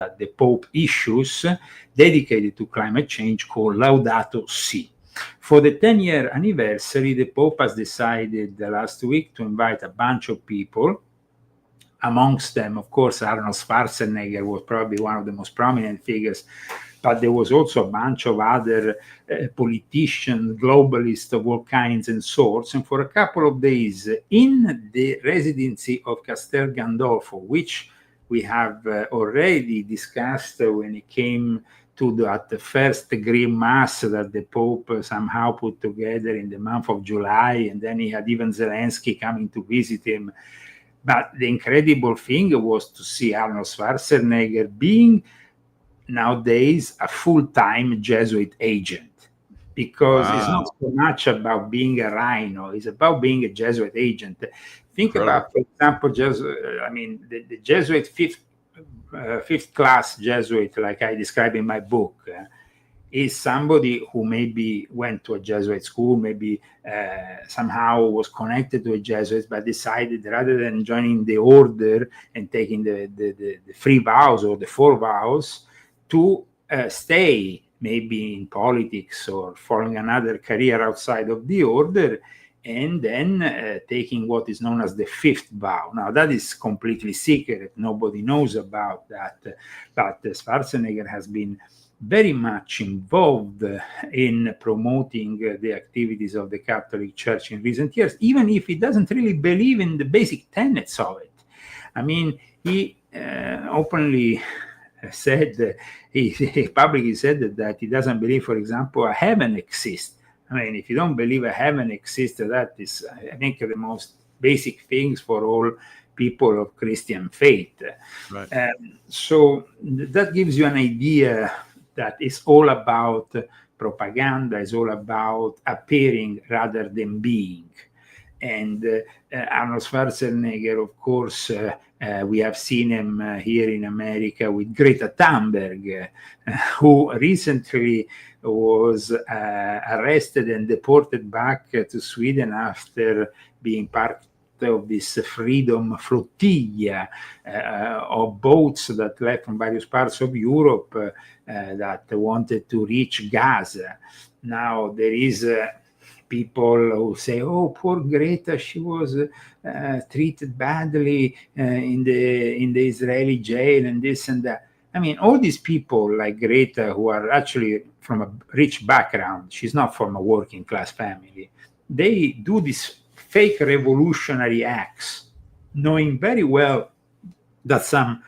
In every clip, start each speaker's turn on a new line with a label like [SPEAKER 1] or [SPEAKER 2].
[SPEAKER 1] that the Pope issues dedicated to climate change called Laudato Si. For the 10-year anniversary, the Pope has decided last week to invite a bunch of people. Amongst them, of course, Arnold Schwarzenegger was probably one of the most prominent figures, but there was also a bunch of other politicians, globalists of all kinds and sorts. And for a couple of days in the residency of Castel Gandolfo, which we have already discussed when it came to that first Green Mass that the Pope somehow put together in the month of July, and then he had even Zelensky coming to visit him. But the incredible thing was to see Arnold Schwarzenegger being nowadays a full-time Jesuit agent, because it's not so much about being a rhino, it's about being a Jesuit agent. Think about, for example, the Jesuit fifth class Jesuit, like I describe in my book, is somebody who maybe went to a Jesuit school, maybe somehow was connected to a Jesuit, but decided rather than joining the order and taking the 3 vows or the 4 vows, to stay maybe in politics or following another career outside of the order, and then taking what is known as the 5th vow. Now, that is completely secret. Nobody knows about that. But Schwarzenegger has been very much involved in promoting the activities of the Catholic Church in recent years, even if he doesn't really believe in the basic tenets of it. I mean, he openly said, he publicly said that he doesn't believe, for example, a heaven exists. I mean, if you don't believe a heaven exists, that is, I think, the most basic things for all people of Christian faith. Right. So that gives you an idea that it's all about propaganda, it's all about appearing rather than being. And Arnold Schwarzenegger, of course, we have seen him here in America with Greta Thunberg, who recently was arrested and deported back to Sweden after being part of this freedom flotilla of boats that left from various parts of Europe that wanted to reach Gaza. Now there is people who say, "Oh, poor Greta, she was treated badly in the Israeli jail and this and that." I mean, all these people like Greta, who are actually from a rich background, she's not from a working class family, they do these fake revolutionary acts, knowing very well that some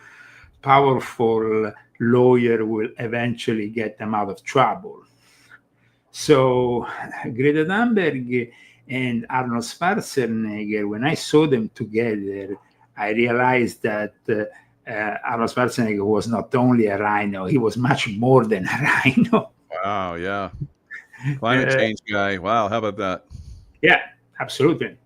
[SPEAKER 1] powerful lawyer will eventually get them out of trouble. So Greta Thunberg and Arnold Schwarzenegger, when I saw them together, I realized that Arnold Schwarzenegger was not only a rhino, he was much more than a rhino.
[SPEAKER 2] Wow, yeah. Climate change guy. Wow, how about that?
[SPEAKER 1] Yeah, absolutely.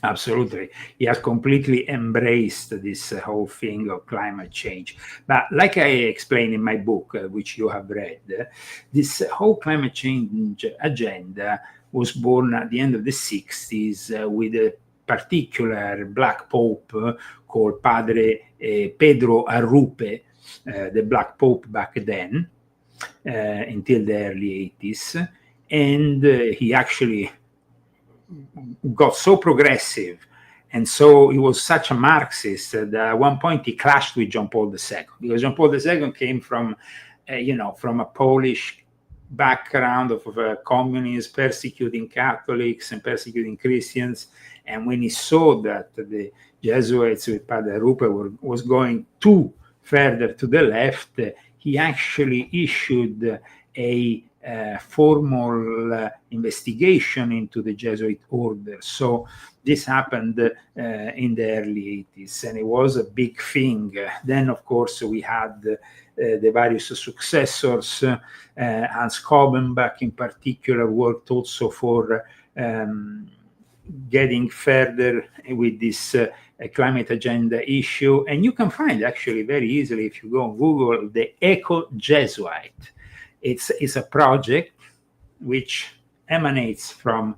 [SPEAKER 1] Absolutely. He has completely embraced this whole thing of climate change. But like I explained in my book, which you have read, this whole climate change agenda was born at the end of the 60s with a particular black pope called Padre Pedro Arrupe, the black pope back then, until the early 80s. And he actually got so progressive, and so he was such a Marxist that at one point he clashed with John Paul II, because John Paul II came from, from a Polish background of communists persecuting Catholics and persecuting Christians. And when he saw that the Jesuits with Padre Arrupe was going too further to the left, he actually issued a formal investigation into the Jesuit order. So this happened in the early 80s, and it was a big thing. Then, of course, we had the various successors. Hans Kobenbach, in particular, worked also for getting further with this climate agenda issue. And you can find actually very easily, if you go on Google, the Eco Jesuit. It's a project which emanates from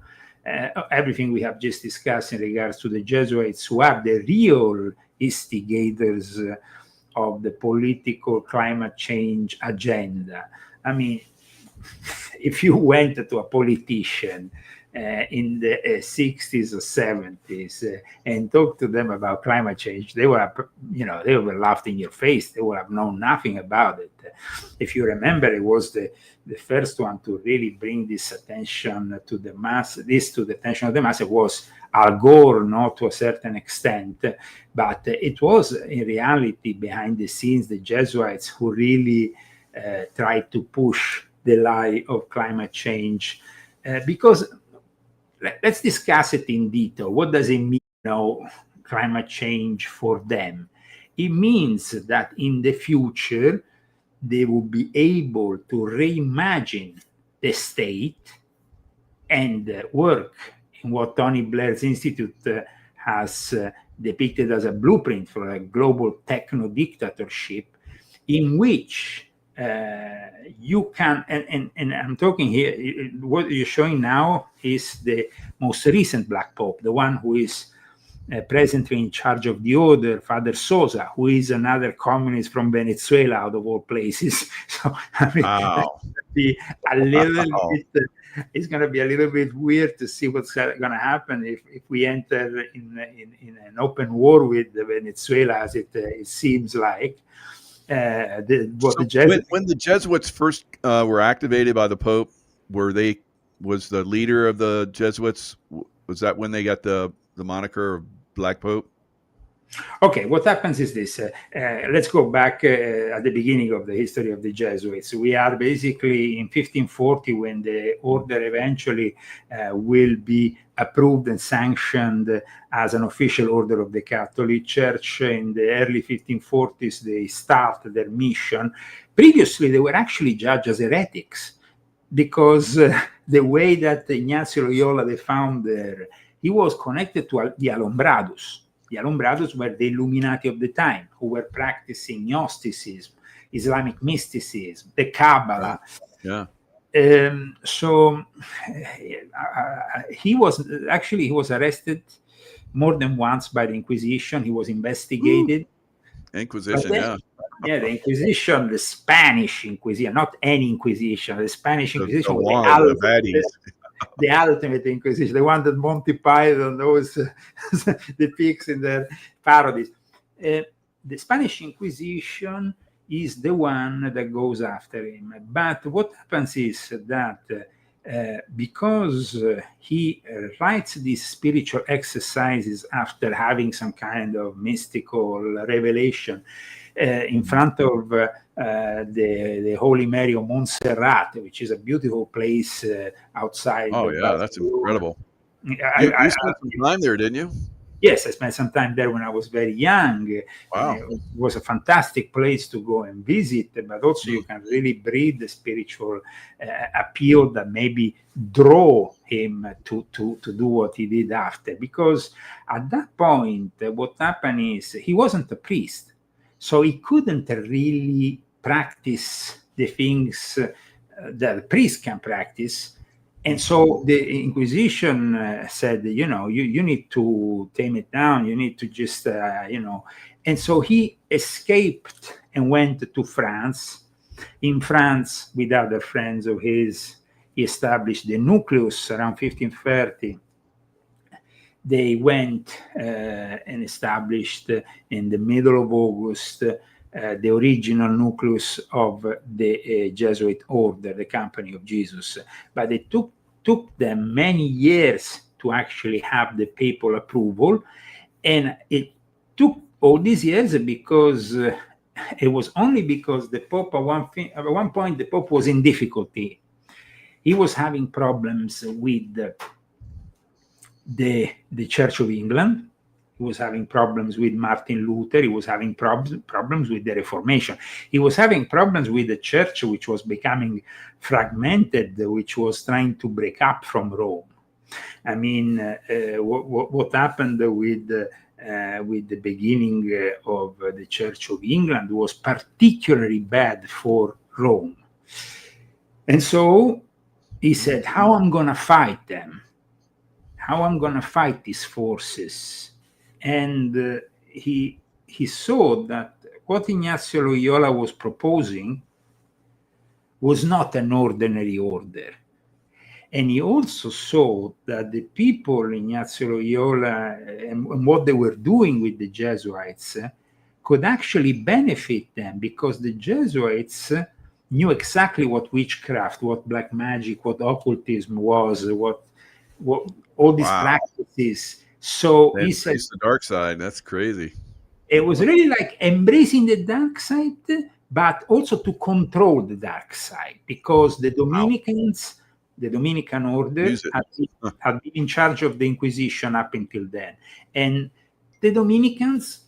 [SPEAKER 1] everything we have just discussed in regards to the Jesuits, who are the real instigators of the political climate change agenda. I mean, if you went to a politician in the 60s or 70s and talked to them about climate change, they were, they were laughed in your face. They would have known nothing about it. If you remember, it was the first one to really bring this attention to the mass. This to the attention of the mass. It was Al Gore, not to a certain extent, but it was in reality behind the scenes the Jesuits who really tried to push the lie of climate change, because let's discuss it in detail. What does it mean, climate change for them? It means that in the future, they will be able to reimagine the state and work in what Tony Blair's Institute has depicted as a blueprint for a global techno-dictatorship, in which you can, and I'm talking here, what you're showing now is the most recent Black Pope, the one who is presently in charge of the order, Father Sosa, who is another communist from Venezuela, out of all places. So I mean,
[SPEAKER 2] Wow.
[SPEAKER 1] it's going to be a little bit weird to see what's going to happen if we enter in an open war with Venezuela, as it seems like.
[SPEAKER 2] When the Jesuits first were activated by the Pope, was the leader of the Jesuits, was that when they got the moniker of Black Pope?
[SPEAKER 1] Okay, what happens is this. Let's go back at the beginning of the history of the Jesuits. We are basically in 1540 when the order eventually will be approved and sanctioned as an official order of the Catholic Church. In the early 1540s, they start their mission. Previously, they were actually judged as heretics because the way that Ignacio Loyola, the founder, he was connected to the Alumbrados. The Alumbrados were the Illuminati of the time, who were practicing Gnosticism, Islamic mysticism, the Kabbalah.
[SPEAKER 2] Yeah.
[SPEAKER 1] So he was arrested more than once by the Inquisition. He was investigated.
[SPEAKER 2] Inquisition,
[SPEAKER 1] then, yeah, the Inquisition, the Spanish Inquisition, not any Inquisition, the Spanish Inquisition was the ultimate Inquisition, the one that Monty Python always depicts in their parodies. The Spanish Inquisition is the one that goes after him. But what happens is that because he writes these spiritual exercises after having some kind of mystical revelation in front of the Holy Mary of Montserrat, which is a beautiful place outside.
[SPEAKER 2] Oh, yeah, that's incredible. You spent some time there, didn't you?
[SPEAKER 1] Yes, I spent some time there when I was very young.
[SPEAKER 2] Wow.
[SPEAKER 1] It was a fantastic place to go and visit, but also you can really breathe the spiritual appeal that maybe draw him to do what he did after. Because at that point, what happened is he wasn't a priest. So he couldn't really practice the things that a priest can practice. And so the Inquisition said, you need to tame it down. You need to just, And so he escaped and went to France. In France, with other friends of his, he established the nucleus around 1530. They went and established in the middle of August the original nucleus of the Jesuit order, the Company of Jesus. But it took them many years to actually have the papal approval. And it took all these years because it was only because the Pope, at one point, the Pope was in difficulty. He was having problems with the Church of England. He was having problems with Martin Luther. He was having problems with the Reformation. He was having problems with the church, which was becoming fragmented, which was trying to break up from Rome. I mean, what happened with the beginning of the Church of England was particularly bad for Rome. And so he said, how I'm going to fight them? How I'm going to fight these forces? And he saw that what Ignazio Loyola was proposing was not an ordinary order. And he also saw that the people, Ignazio Loyola, and what they were doing with the Jesuits could actually benefit them, because the Jesuits knew exactly what witchcraft, what black magic, what occultism was, what all these practices. So he said,
[SPEAKER 2] the dark side. That's crazy.
[SPEAKER 1] It was really like embracing the dark side, but also to control the dark side, because the Dominicans, the Dominican order, had been in charge of the Inquisition up until then. And the Dominicans,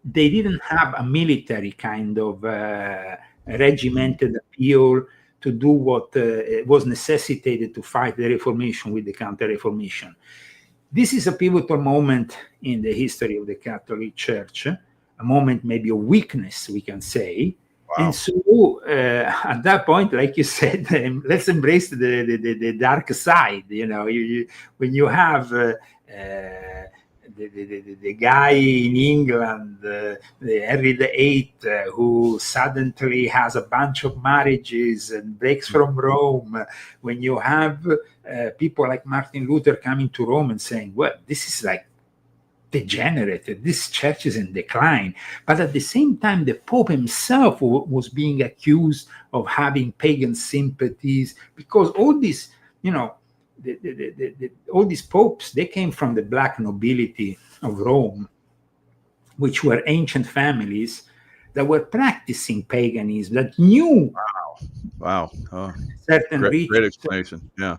[SPEAKER 1] they didn't have a military kind of regimented appeal to do what was necessitated to fight the Reformation with the Counter-Reformation. This is a pivotal moment in the history of the Catholic Church, a moment maybe of weakness, we can say. Wow. And so at that point, like you said, let's embrace the dark side. You know, when you have the guy in England, Henry VIII, who suddenly has a bunch of marriages and breaks from Rome, when you have people like Martin Luther coming to Rome and saying, well, this is like degenerated, this church is in decline. But at the same time, the Pope himself was being accused of having pagan sympathies, because all these, you know, all these popes, they came from the black nobility of Rome, which were ancient families that were practicing paganism, that knew certain
[SPEAKER 2] great explanation. Yeah,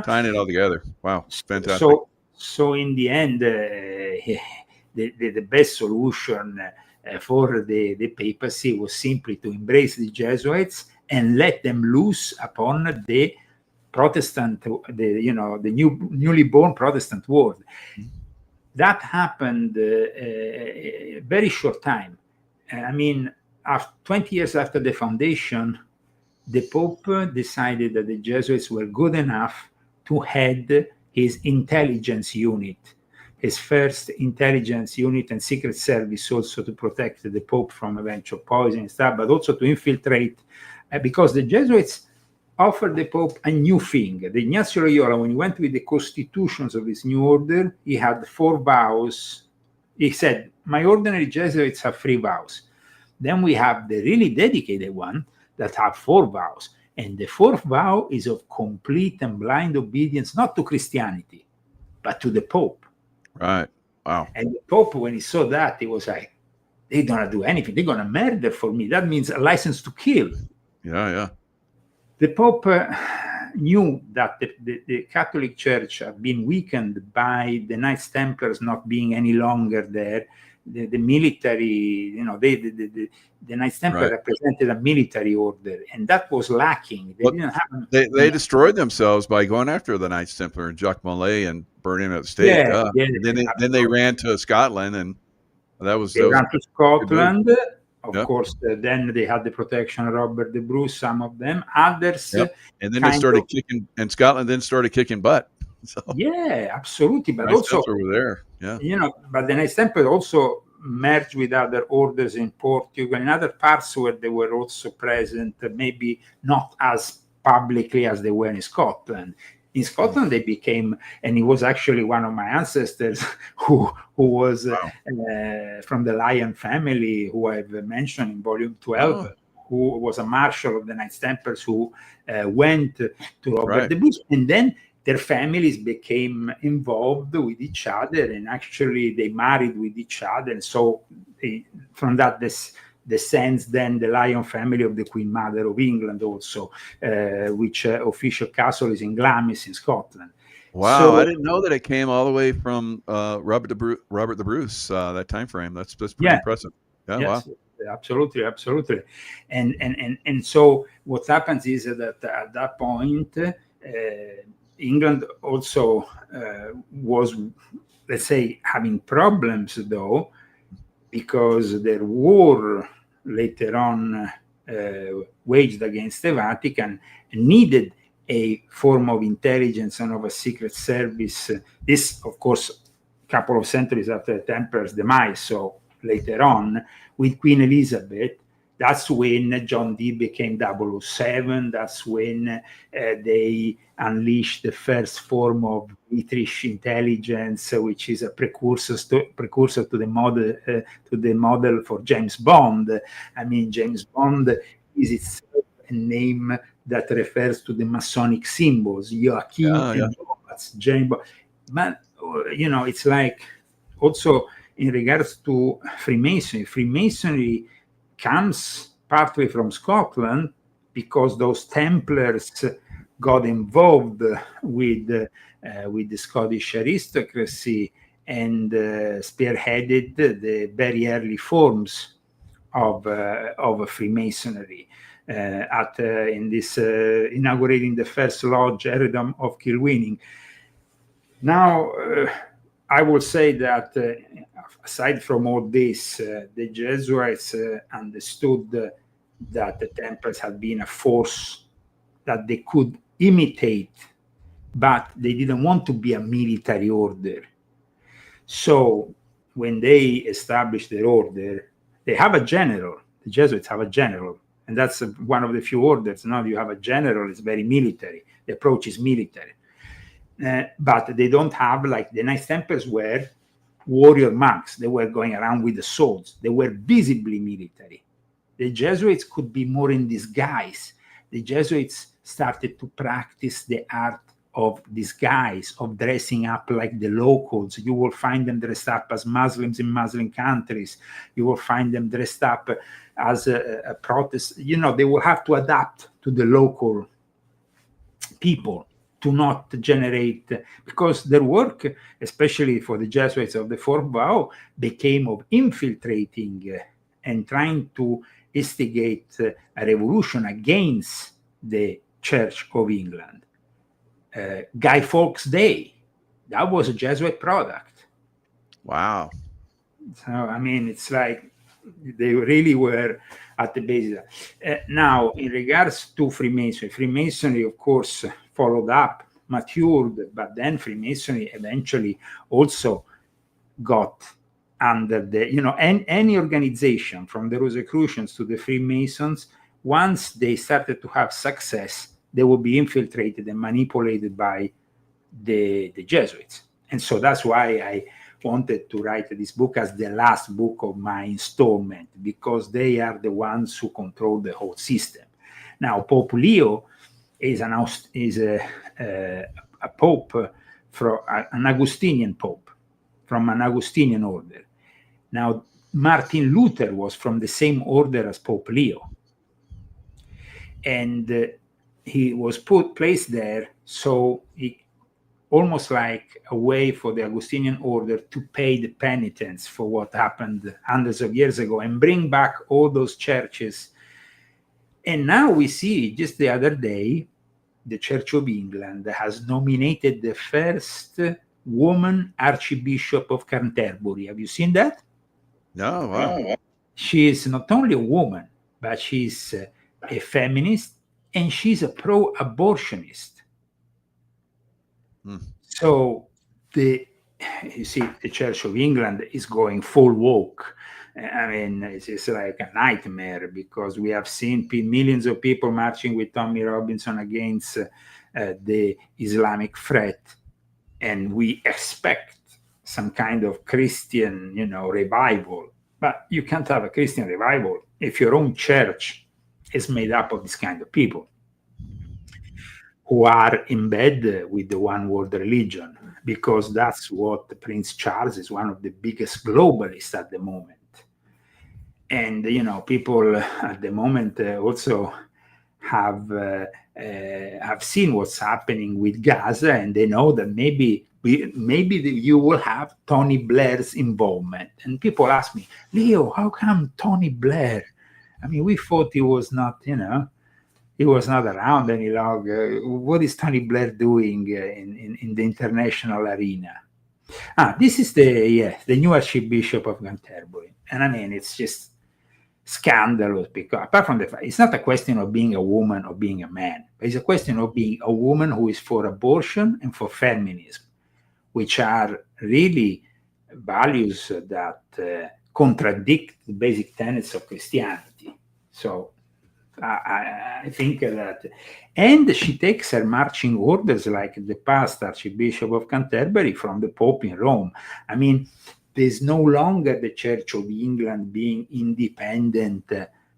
[SPEAKER 2] tying it all together. Wow, fantastic.
[SPEAKER 1] So in the end, the best solution for the papacy was simply to embrace the Jesuits and let them loose upon the Protestant, newly born Protestant world. That happened a very short time. I mean, 20 years after the foundation, the Pope decided that the Jesuits were good enough to head his intelligence unit, his first intelligence unit and secret service, also to protect the Pope from eventual poison and stuff, but also to infiltrate, because the Jesuits offered the Pope a new thing. The Ignazio Loyola, when he went with the constitutions of his new order, he had 4 vows. He said, my ordinary Jesuits have 3 vows. Then we have the really dedicated one that have 4 vows. And the 4th vow is of complete and blind obedience, not to Christianity, but to the Pope.
[SPEAKER 2] Right. Wow.
[SPEAKER 1] And the Pope, when he saw that, he was like, they're going to do anything. They're going to murder for me. That means a license to kill.
[SPEAKER 2] Yeah.
[SPEAKER 1] The Pope knew that the Catholic Church had been weakened by the Knights Templars not being any longer there. The military, the Knights Templar represented a military order, and that was lacking.
[SPEAKER 2] They destroyed themselves by going after the Knights Templar and Jacques Molay and burning him at the stake. Then they ran to Scotland, and they
[SPEAKER 1] ran to Scotland. Of course, then they had the protection of Robert the Bruce, some of them. Others.
[SPEAKER 2] And then they started kicking, and Scotland then started kicking butt. So,
[SPEAKER 1] yeah, absolutely. But
[SPEAKER 2] Knights
[SPEAKER 1] also,
[SPEAKER 2] were there. Yeah.
[SPEAKER 1] But the Knights Templar also merged with other orders in Portugal and other parts where they were also present, maybe not as publicly as they were in Scotland. In Scotland, they became, and he was actually one of my ancestors who was from the Lyon family, who I've mentioned in volume 12, who was a marshal of the Knights Templars, who went to Robert the Bruce, and then their families became involved with each other, and actually they married with each other. And so from that, this descends then the Lyon family of the Queen Mother of England also, which official castle is in Glamis in Scotland.
[SPEAKER 2] Wow, so, I didn't know that it came all the way from Robert the Bruce, that time frame. That's pretty impressive. Yeah,
[SPEAKER 1] yes, wow. Absolutely. And so what happens is that at that point, England also was, let's say, having problems, though, because their war later on waged against the Vatican needed a form of intelligence and of a secret service. This, of course, a couple of centuries after the Templars' demise, so later on with Queen Elizabeth. That's when John Dee became 007. That's when they unleashed the first form of British intelligence, which is a precursor to the model for James Bond. I mean, James Bond is itself a name that refers to the Masonic symbols, Joachim and James Bond. But it's like also in regards to Freemasonry. Freemasonry comes partly from Scotland because those Templars got involved with the Scottish aristocracy and spearheaded the very early forms of Freemasonry. In this inaugurating the first lodge, Eredom of Kilwinning. Now, I will say that aside from all this, the Jesuits understood that the Templars had been a force that they could imitate, but they didn't want to be a military order. So when they established their order, they have a general. The Jesuits have a general, and that's one of the few orders. Now you have a general, it's very military. The approach is military. But they don't have, like the Knights Templars were warrior monks. They were going around with the swords. They were visibly military. The Jesuits could be more in disguise. The Jesuits started to practice the art of disguise, of dressing up like the locals. You will find them dressed up as Muslims in Muslim countries. You will find them dressed up as a Protestant. They will have to adapt to the local people to not generate, because their work, especially for the Jesuits of the Fourth Vow, became of infiltrating and trying to instigate a revolution against the Church of England. Guy Fawkes Day, that was a Jesuit product.
[SPEAKER 2] Wow.
[SPEAKER 1] So, I mean, it's like they really were at the basis. Now, in regards to Freemasonry, of course, followed up, matured, but then Freemasonry eventually also got under the, any organization from the Rosicrucians to the Freemasons, once they started to have success, they will be infiltrated and manipulated by the Jesuits. And so that's why I wanted to write this book as the last book of my installment, because they are the ones who control the whole system. Now, Pope Leo is a pope, an Augustinian pope, from an Augustinian order. Now, Martin Luther was from the same order as Pope Leo. And he was placed there, so almost like a way for the Augustinian order to pay the penitence for what happened hundreds of years ago and bring back all those churches. And now we see, just the other day, the Church of England has nominated the first woman Archbishop of Canterbury. Have you seen that?
[SPEAKER 2] No. Wow.
[SPEAKER 1] She is not only a woman, but she's a feminist, and she's a pro-abortionist. So the Church of England is going full woke. I mean, it's like a nightmare, because we have seen millions of people marching with Tommy Robinson against the Islamic threat, and we expect some kind of Christian, revival. But you can't have a Christian revival if your own church is made up of this kind of people who are in bed with the one world religion, because that's what Prince Charles is, one of the biggest globalists at the moment. And, people at the moment also have seen what's happening with Gaza, and they know that maybe you will have Tony Blair's involvement. And people ask me, Leo, how come Tony Blair? I mean, we thought he was not, he was not around any longer. What is Tony Blair doing in the international arena? This is the new Archbishop of Canterbury. And I mean, it's just scandalous, because apart from the fact, it's not a question of being a woman or being a man. It's a question of being a woman who is for abortion and for feminism, which are really values that contradict the basic tenets of Christianity. So I think that, and she takes her marching orders like the past Archbishop of Canterbury from the Pope in Rome. I mean, there's no longer the Church of England being independent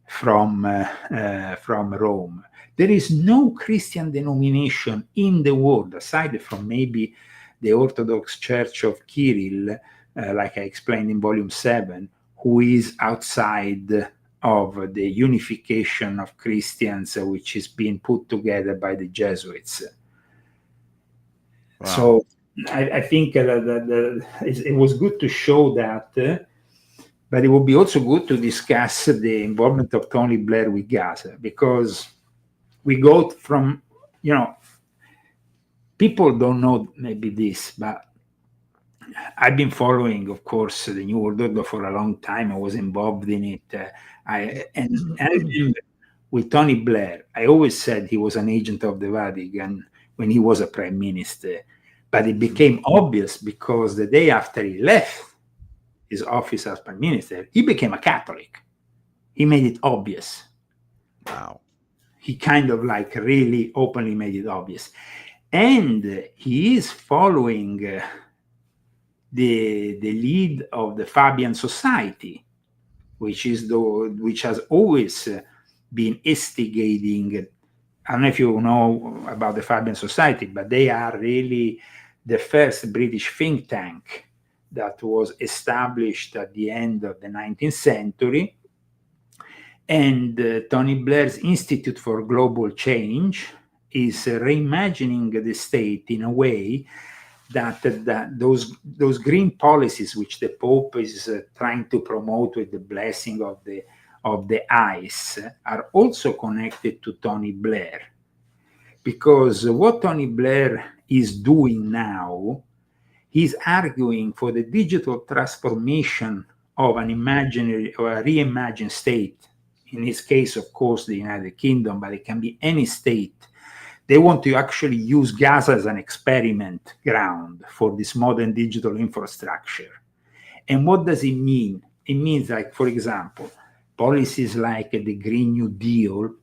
[SPEAKER 1] from Rome. There is no Christian denomination in the world, aside from maybe the Orthodox Church of Kirill, like I explained in volume 7, who is outside of the unification of Christians, which is being put together by the Jesuits. Wow. So I think that it was good to show that, but it would be also good to discuss the involvement of Tony Blair with Gaza, because we go from, people don't know maybe this, but I've been following, of course, the New World Order for a long time. I was involved in it. And with Tony Blair, I always said he was an agent of the Vatican when he was a prime minister. But it became obvious because the day after he left his office as prime minister, he became a Catholic. He made it obvious.
[SPEAKER 2] Wow.
[SPEAKER 1] He kind of like really openly made it obvious. And he is following the lead of the Fabian Society, which has always been instigating. I don't know if you know about the Fabian Society, but they are really the first British think tank that was established at the end of the 19th century. And Tony Blair's Institute for Global Change is reimagining the state in a way that those green policies which the Pope is trying to promote with the blessing of the ICE are also connected to Tony Blair. Because what Tony Blair is doing now, he's arguing for the digital transformation of an imaginary or a reimagined state. In his case, of course, the United Kingdom, but it can be any state. They want to actually use Gaza as an experiment ground for this modern digital infrastructure. And what does it mean? It means, like, for example, policies like the Green New Deal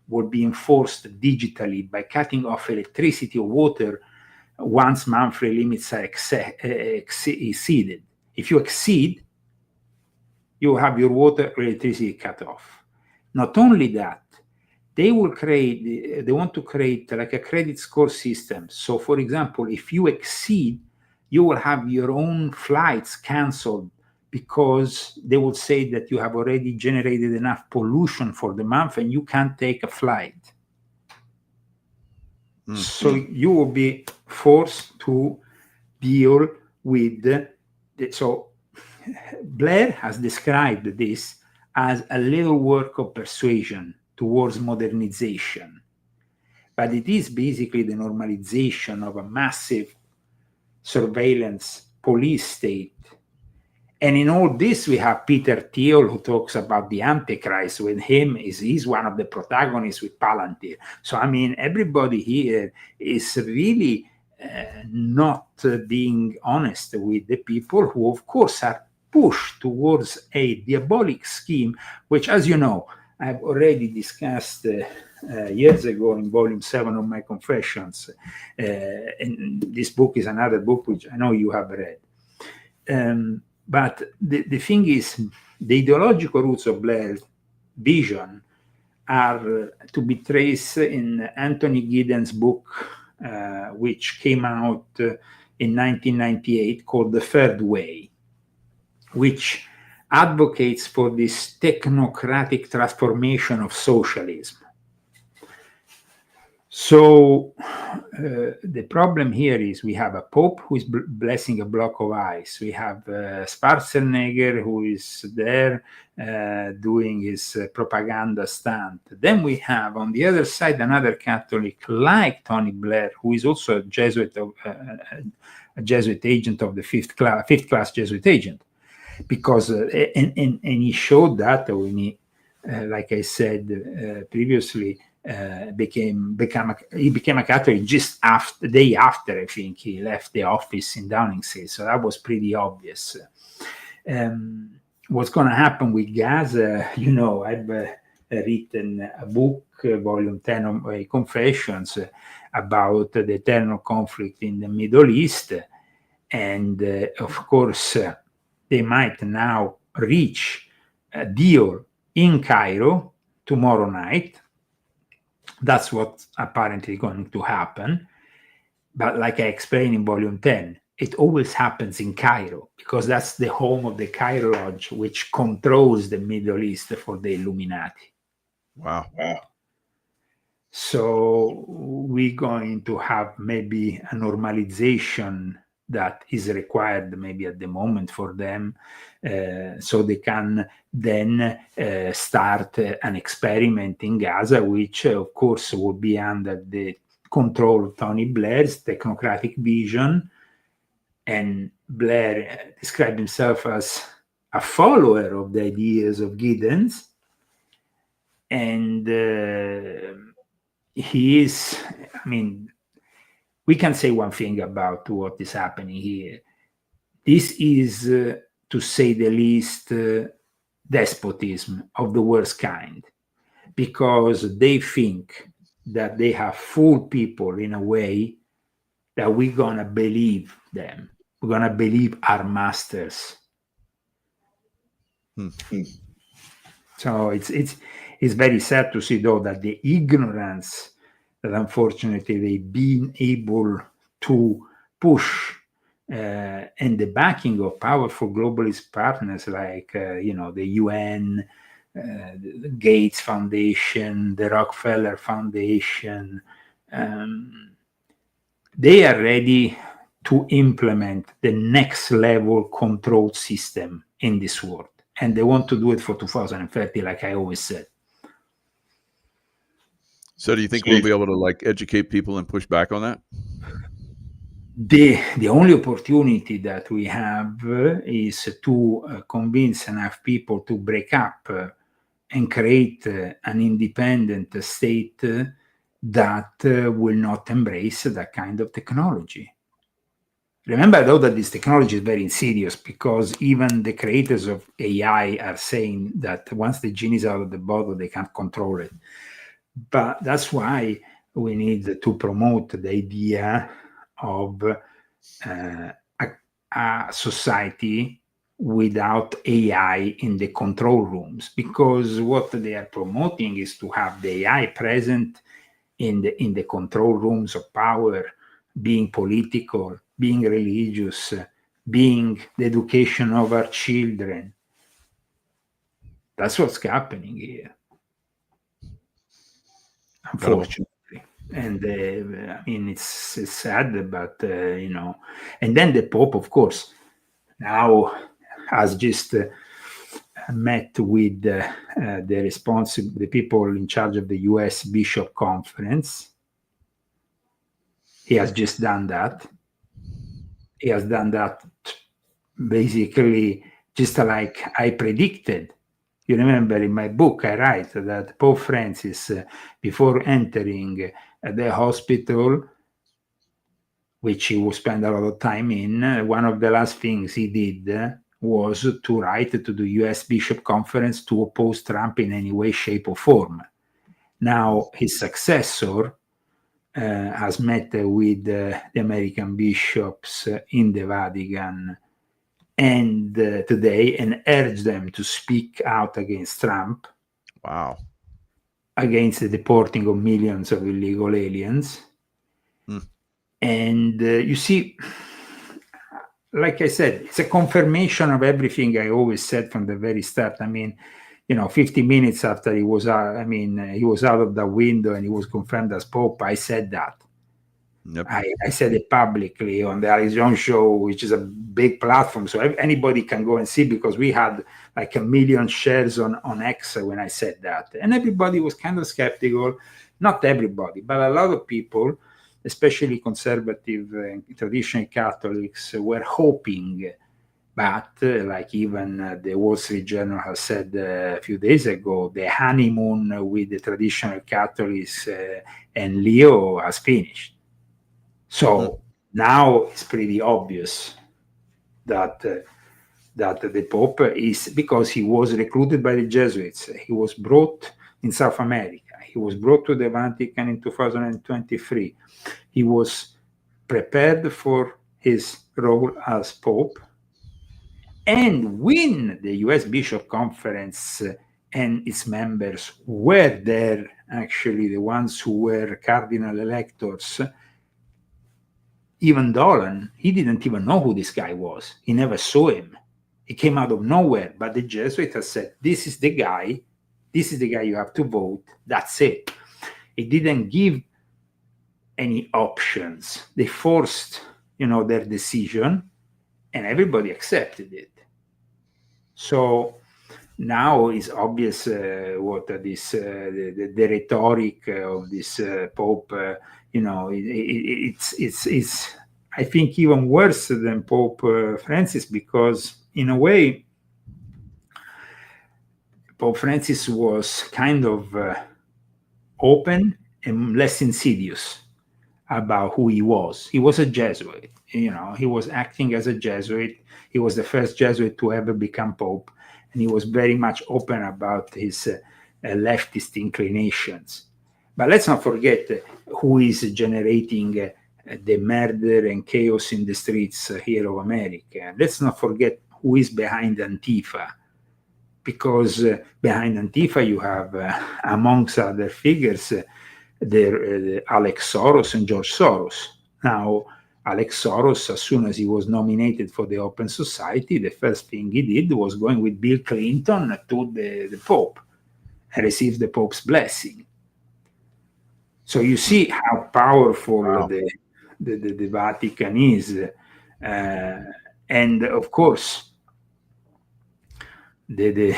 [SPEAKER 1] will be enforced digitally by cutting off electricity or water once monthly limits are exceeded. If you exceed, you have your water or electricity cut off. Not only that, they want to create like a credit score system. So, for example, if you exceed, you will have your own flights canceled because they will say that you have already generated enough pollution for the month and you can't take a flight. Mm-hmm. So you will be forced to deal with so Blair has described this as a little work of persuasion towards modernization. But it is basically the normalization of a massive surveillance police state. And in all this, we have Peter Thiel, who talks about the Antichrist. With him, he's one of the protagonists with Palantir. So, I mean, everybody here is really not being honest with the people who, of course, are pushed towards a diabolic scheme, which, as you know, I've already discussed years ago in volume 7 of my Confessions. And this book is another book which I know you have read. But the thing is, the ideological roots of Blair's vision are to be traced in Anthony Giddens' book, which came out in 1998, called The Third Way, which advocates for this technocratic transformation of socialism. So the problem here is we have a Pope who is blessing a block of ice. We have Schwarzenegger who is there doing his propaganda stunt. Then we have on the other side another Catholic like Tony Blair, who is also a Jesuit agent of the fifth class Jesuit agent. Because and he showed that when he, like I said previously, became a Catholic just the day after, I think, he left the office in Downing Street. So that was pretty obvious. what's going to happen with Gaza, I've written a book, volume 10 of my confessions, about the eternal conflict in the Middle East. And of course, they might now reach a deal in Cairo tomorrow night. That's what's apparently going to happen. But like I explained in volume 10, it always happens in Cairo because that's the home of the Cairo Lodge, which controls the Middle East for the Illuminati.
[SPEAKER 2] Wow.
[SPEAKER 1] So we're going to have maybe a normalization that is required maybe at the moment for them, so they can then start an experiment in Gaza, which of course will be under the control of Tony Blair's technocratic vision. And Blair described himself as a follower of the ideas of Giddens. And he is, we can say one thing about what is happening here. This is, to say the least, despotism of the worst kind, because they think that they have fooled people in a way that we're going to believe them. We're going to believe our masters. So it's very sad to see, though, that the ignorance that unfortunately they've been able to push and the backing of powerful globalist partners like, the UN, the Gates Foundation, the Rockefeller Foundation, they are ready to implement the next level control system in this world. And they want to do it for 2030, like I always said.
[SPEAKER 2] So do you think we'll be able to educate people and push back on that?
[SPEAKER 1] The only opportunity that we have is to convince enough people to break up and create an independent state that will not embrace that kind of technology. Remember, though, that this technology is very insidious, because even the creators of AI are saying that once the genie is out of the bottle, they can't control it. But that's why we need to promote the idea of a society without AI in the control rooms, because what they are promoting is to have the AI present in the control rooms of power, being political, being religious, being the education of our children. That's what's happening here, unfortunately. And it's sad, but and then the Pope, of course, now has just met with the people in charge of the US Bishop Conference. He has just done that. He has done that basically just like I predicted. You remember in my book, I write that Pope Francis, before entering the hospital, which he will spend a lot of time in, one of the last things he did was to write to the US Bishop Conference to oppose Trump in any way, shape, or form. Now, his successor has met with the American bishops in the Vatican and today, and urged them to speak out against Trump.
[SPEAKER 2] Wow.
[SPEAKER 1] Against the deporting of millions of illegal aliens. And you see, like I said, it's a confirmation of everything I always said from the very start. 50 minutes after he was out, he was out of the window and he was confirmed as Pope, I said that.
[SPEAKER 2] Yep.
[SPEAKER 1] I said it publicly on the Alex Jones show, which is a big platform, so anybody can go and see, because we had like 1 million shares on X when I said that, and everybody was kind of skeptical. Not everybody, but a lot of people, especially conservative and traditional Catholics, were hoping. But like even the Wall Street Journal has said a few days ago, the honeymoon with the traditional Catholics and Leo has finished. So now it's pretty obvious that that the Pope is, because he was recruited by the Jesuits. He was brought in South America. He was brought to the Vatican in 2023. He was prepared for his role as Pope. And when the US Bishop Conference and its members were there, actually the ones who were cardinal electors, even Dolan, he didn't even know who this guy was. He never saw him. He came out of nowhere. But the Jesuit has said, this is the guy you have to vote. That's it. It didn't give any options. They forced, their decision, and everybody accepted it. So now it's obvious what this the rhetoric of this Pope. It's I think even worse than Pope Francis, because in a way Pope Francis was kind of open and less insidious about who he was. He was a Jesuit, he was acting as a Jesuit. He was the first Jesuit to ever become Pope, and he was very much open about his leftist inclinations. But let's not forget who is generating the murder and chaos in the streets here of America. Let's not forget who is behind Antifa, because behind Antifa you have, amongst other figures, Alex Soros and George Soros. Now, Alex Soros, as soon as he was nominated for the Open Society, the first thing he did was going with Bill Clinton to the Pope and received the Pope's blessing. So you see how powerful the Vatican is. And of course, the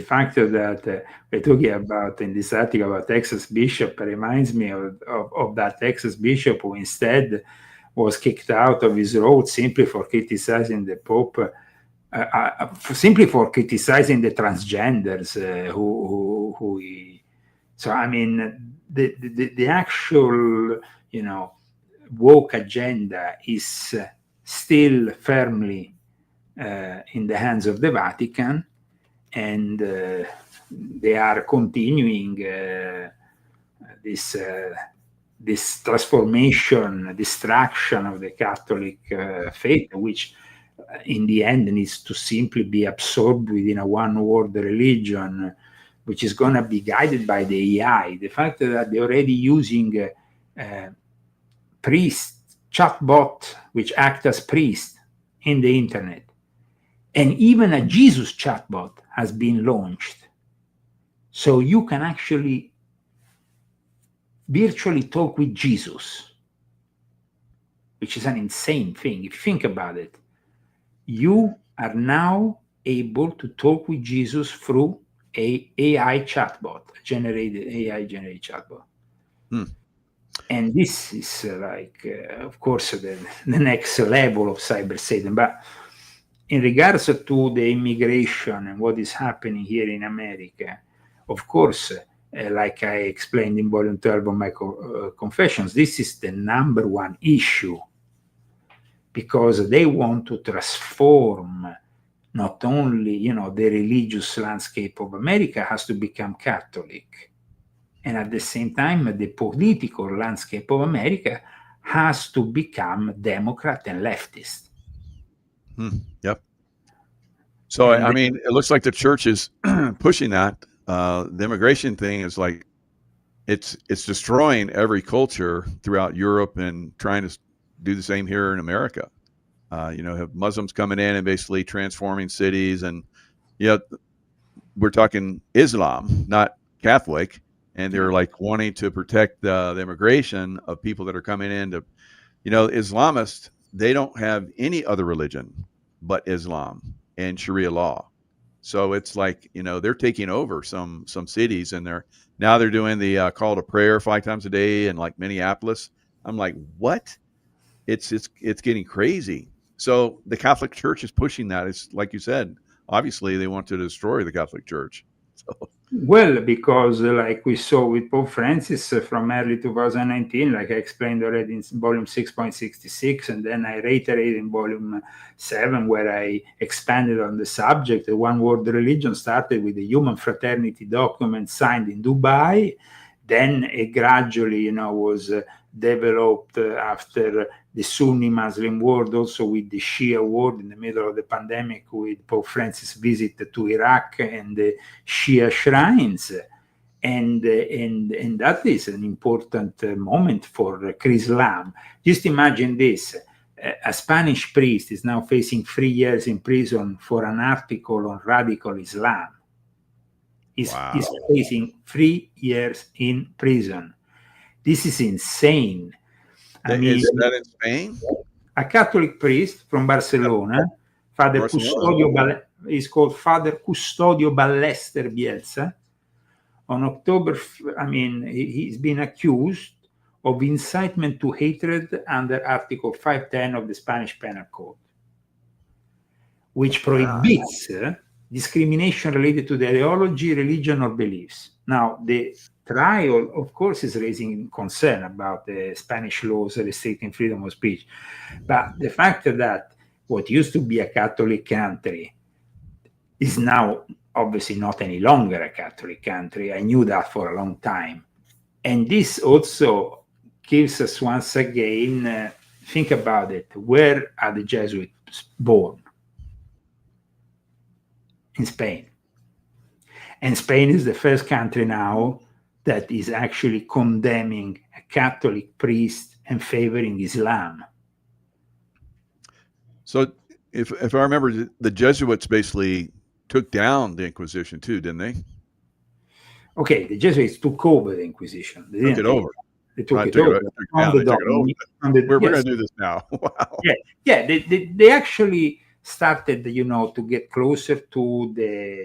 [SPEAKER 1] factor that we're talking about in this article about Texas Bishop reminds me of that Texas Bishop who instead was kicked out of his role simply for criticizing the Pope, simply for criticizing the transgenders who he. So I mean, the actual woke agenda is still firmly in the hands of the Vatican, and they are continuing this transformation, distraction of the Catholic faith, which in the end needs to simply be absorbed within a one-world religion, which is going to be guided by the AI. The fact that they're already using priests, chatbot, which act as priests in the internet, and even a Jesus chatbot has been launched. So you can actually virtually talk with Jesus, which is an insane thing. If you think about it, you are now able to talk with Jesus through a AI chatbot, AI-generated chatbot. And this is of course, the next level of cyber Satan. But in regards to the immigration and what is happening here in America, of course, like I explained in volume 12 of my confessions, this is the number one issue, because they want to transform not only, the religious landscape of America has to become Catholic, and at the same time, the political landscape of America has to become Democrat and leftist.
[SPEAKER 2] Yep. So, I mean, it looks like the church is pushing that. The immigration thing is like, it's destroying every culture throughout Europe and trying to do the same here in America. Have Muslims coming in and basically transforming cities, and we're talking Islam, not Catholic, and they're like wanting to protect the immigration of people that are coming in to, Islamists, they don't have any other religion but Islam and Sharia law. So it's like, they're taking over some cities, and they're doing the call to prayer 5 times a day in like Minneapolis. I'm like, what? It's getting crazy. So the Catholic Church is pushing that. It's like you said, obviously they want to destroy the Catholic Church. So.
[SPEAKER 1] Well, because like we saw with Pope Francis from early 2019, like I explained already in volume 6.66, and then I reiterated in volume 7, where I expanded on the subject. The One World Religion started with the Human Fraternity document signed in Dubai. Then it gradually, was developed after the Sunni Muslim world, also with the Shia world in the middle of the pandemic, with Pope Francis' visit to Iraq and the Shia shrines. And that is an important moment for Islam. Just imagine this. A Spanish priest is now facing 3 years in prison for an article on radical Islam. He's facing 3 years in prison. This is insane.
[SPEAKER 2] Is that in Spain?
[SPEAKER 1] A Catholic priest from Barcelona, Father Custodio, is called Father Custodio Ballester Bielsa. On October, he's been accused of incitement to hatred under Article 510 of the Spanish Penal Code, which prohibits discrimination related to the ideology, religion, or beliefs. Now, the trial, of course, is raising concern about the Spanish laws restricting freedom of speech. But the fact that what used to be a Catholic country is now obviously not any longer a Catholic country. I knew that for a long time. And this also gives us once again, think about it, where are the Jesuits born? In Spain. And Spain is the first country now that is actually condemning a Catholic priest and favoring Islam.
[SPEAKER 2] So if I remember, the Jesuits basically took down the Inquisition too, didn't they?
[SPEAKER 1] Okay, the Jesuits took over the Inquisition.
[SPEAKER 2] They took it over.
[SPEAKER 1] They took it over.
[SPEAKER 2] We're going to do this now. Wow.
[SPEAKER 1] Yeah. They actually started, to get closer to the,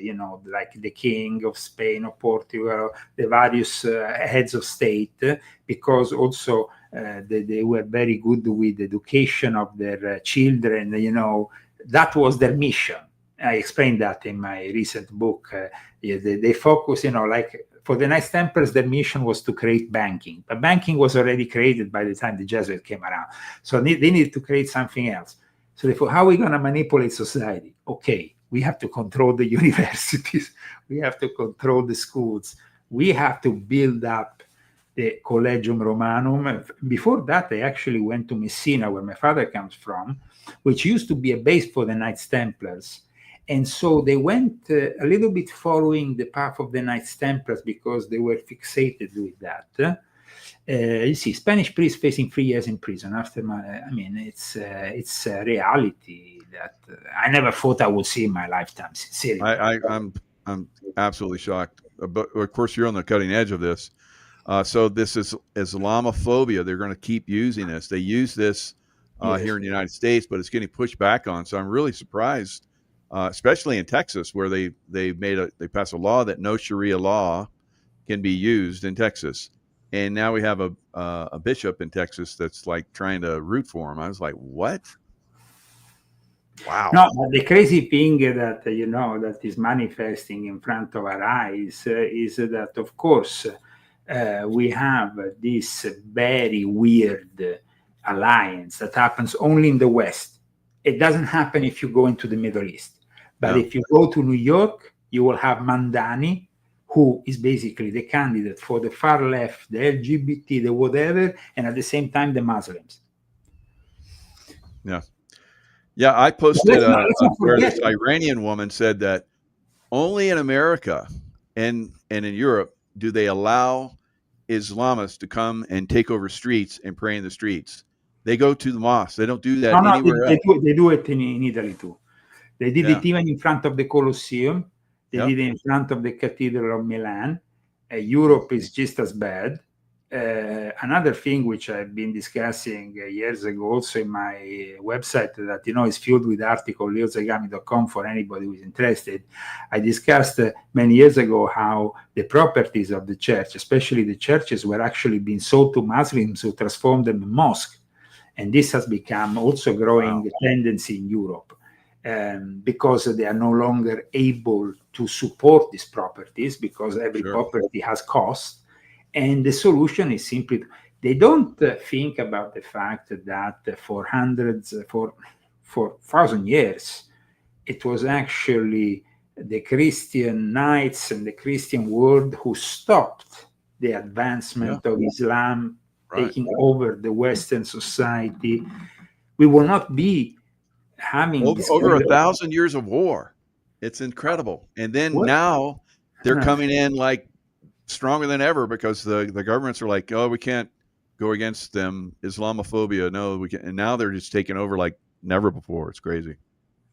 [SPEAKER 1] like the king of Spain or Portugal, the various heads of state, because also they were very good with education of their children. That was their mission. I explained that in my recent book. They focus, like for the Knights Templars, their mission was to create banking. But banking was already created by the time the Jesuits came around. So they needed to create something else. So therefore, how are we going to manipulate society? Okay, we have to control the universities. We have to control the schools. We have to build up the Collegium Romanum. Before that, I actually went to Messina, where my father comes from, which used to be a base for the Knights Templars. And so they went a little bit following the path of the Knights Templars because they were fixated with that. You see, Spanish priest facing 3 years in prison after it's a reality that I never thought I would see in my lifetime. Seriously,
[SPEAKER 2] I'm absolutely shocked. But of course, you're on the cutting edge of this. So this is Islamophobia. They're going to keep using this. They use this here in the United States, but it's getting pushed back on. So I'm really surprised, especially in Texas, where they passed a law that no Sharia law can be used in Texas. And now we have a bishop in Texas that's like trying to root for him. I was like, what? Wow.
[SPEAKER 1] No, but the crazy thing that, that is manifesting in front of our eyes is that, of course, we have this very weird alliance that happens only in the West. It doesn't happen if you go into the Middle East. But if you go to New York, you will have Mandani, who is basically the candidate for the far left, the LGBT, the whatever, and at the same time, the Muslims.
[SPEAKER 2] Yeah, I posted where this Iranian woman said that only in America and in Europe do they allow Islamists to come and take over streets and pray in the streets. They go to the mosque. They don't do that anywhere else.
[SPEAKER 1] They do it in Italy too. They did it even in front of the Colosseum. They did it in front of the Cathedral of Milan. Europe is just as bad. Another thing which I've been discussing years ago also in my website that, is filled with articles, leozagami.com, for anybody who is interested. I discussed many years ago how the properties of the church, especially the churches, were actually being sold to Muslims who transformed them in mosques. And this has become also growing tendency in Europe. because they are no longer able to support these properties, because every property has cost. And the solution is simply, they don't think about the fact that for 1,000 years, it was actually the Christian knights and the Christian world who stopped the advancement of Islam taking over the Western society. We will not be having
[SPEAKER 2] over 1,000 years of war. It's incredible. And then now they're coming in like stronger than ever, because the governments are like, oh, we can't go against them. Islamophobia. No, we can't. And now they're just taking over like never before. It's crazy.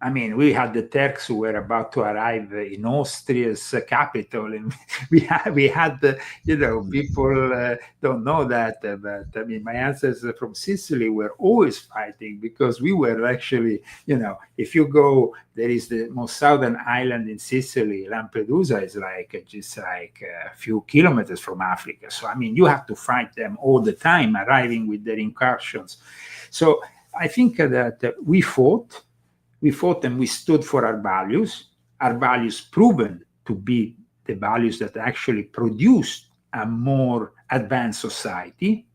[SPEAKER 1] I mean, we had the Turks who were about to arrive in Austria's capital, and we had people don't know that, but I mean, my ancestors from Sicily were always fighting, because we were actually, if you go, there is the most southern island in Sicily, Lampedusa, is just like a few kilometers from Africa. So I mean, you have to fight them all the time, arriving with their incursions. So I think that we fought and we stood for our values proven to be the values that actually produced a more advanced society.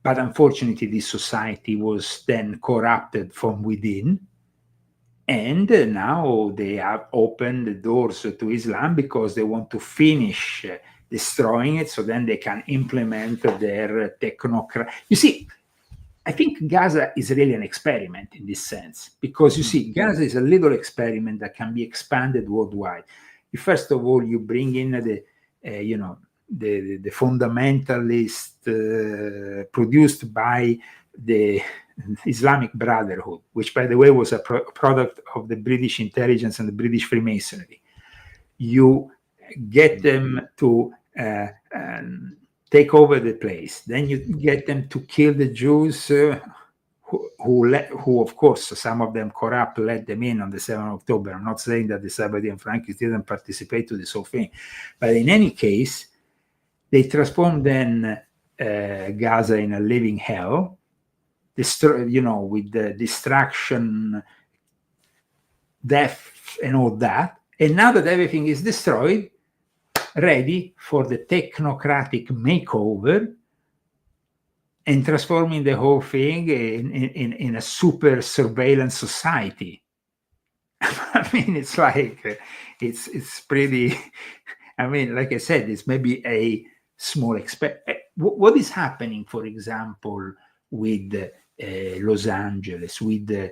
[SPEAKER 1] But unfortunately, this society was then corrupted from within. And now they have opened the doors to Islam because they want to finish destroying it, so then they can implement their technocrat. You see, I think Gaza is really an experiment in this sense, because you see, Gaza is a little experiment that can be expanded worldwide. First of all, you bring in the fundamentalist produced by the Islamic Brotherhood, which, by the way, was a product of the British intelligence and the British Freemasonry. You get them to take over the place. Then you get them to kill the Jews, who of course, some of them corrupt, let them in on the 7th of October. I'm not saying that the Sabbath and Frankists didn't participate to this whole thing. But in any case, they transformed then Gaza in a living hell, with the destruction, death, and all that. And now that everything is destroyed, ready for the technocratic makeover and transforming the whole thing in a super surveillance society. I mean, it's like, it's pretty, I mean, like I said, it's maybe a small what is happening, for example, with Los Angeles, with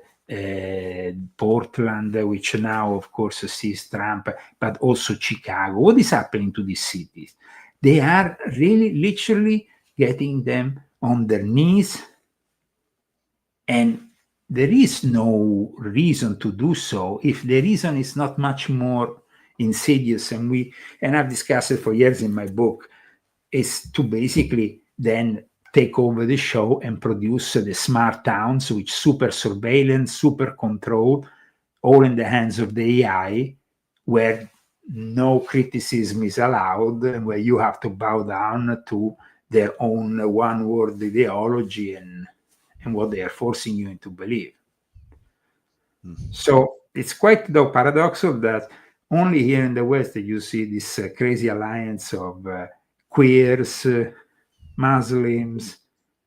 [SPEAKER 1] Portland, which now, of course, sees Trump, but also Chicago. What is happening to these cities? They are really, literally getting them on their knees, and there is no reason to do so if the reason is not much more insidious. And I've discussed it for years in my book, is to basically then take over the show and produce the smart towns with super surveillance, super control, all in the hands of the AI, where no criticism is allowed, and where you have to bow down to their own one-word ideology and what they are forcing you into believe. So it's quite, though, paradoxical that only here in the West you see this crazy alliance of queers, Muslims,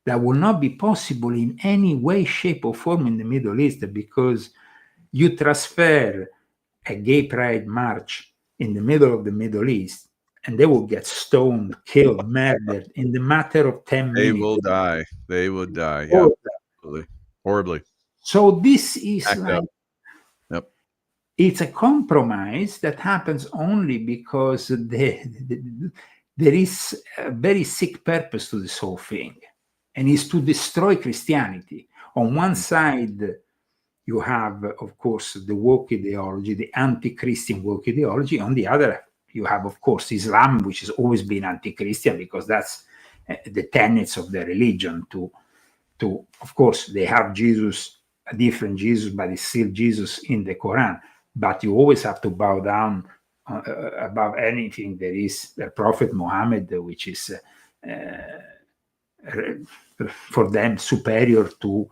[SPEAKER 1] that will not be possible in any way, shape, or form in the Middle East, because you transfer a gay pride march in the middle of the Middle East, and they will get stoned, killed, murdered in the matter of 10 minutes.
[SPEAKER 2] They will die. They will die. Yeah, absolutely. Horribly.
[SPEAKER 1] So this is
[SPEAKER 2] it's
[SPEAKER 1] a compromise that happens only because there is a very sick purpose to this whole thing, and is to destroy Christianity. On one side, you have, of course, the woke ideology, the anti-Christian woke ideology. On the other, you have, of course, Islam, which has always been anti-Christian, because that's the tenets of their religion. Of course, they have Jesus, a different Jesus, but it's still Jesus in the Quran. But you always have to bow down above anything. There is the Prophet Muhammad, which is for them superior to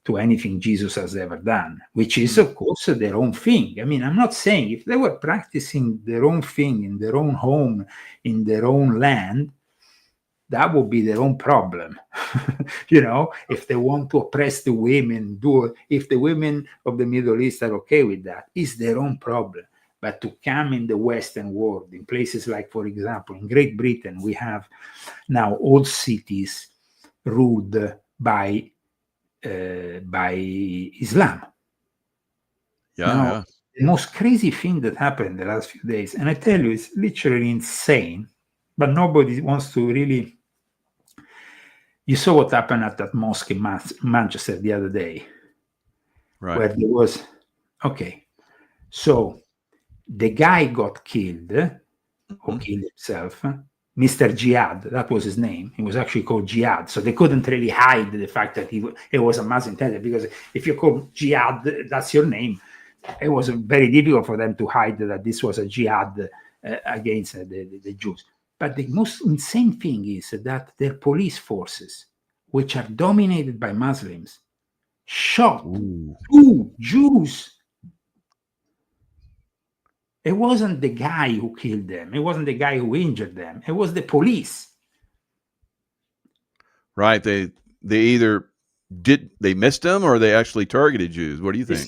[SPEAKER 1] to anything Jesus has ever done, which is, of course, their own thing. I mean, I'm not saying if they were practicing their own thing in their own home, in their own land, that would be their own problem. If they want to oppress the women, if the women of the Middle East are okay with that, it's their own problem. But to come in the Western world, in places like, for example, in Great Britain, we have now all cities ruled by Islam.
[SPEAKER 2] Yeah.
[SPEAKER 1] The most crazy thing that happened in the last few days, and I tell you, it's literally insane, but nobody wants to really. You saw what happened at that mosque in Manchester the other day,
[SPEAKER 2] right?
[SPEAKER 1] Where there was, so the guy got killed, or killed himself, Mr. Jihad, that was his name. He was actually called Jihad. So they couldn't really hide the fact that it was a Muslim terrorist, because if you call Jihad, that's your name. It was very difficult for them to hide that this was a jihad against the Jews. But the most insane thing is that their police forces, which are dominated by Muslims, shot 2 Jews. It wasn't the guy who killed them. It wasn't the guy who injured them. It was the police.
[SPEAKER 2] Right. They either they missed them or they actually targeted Jews. What do you think?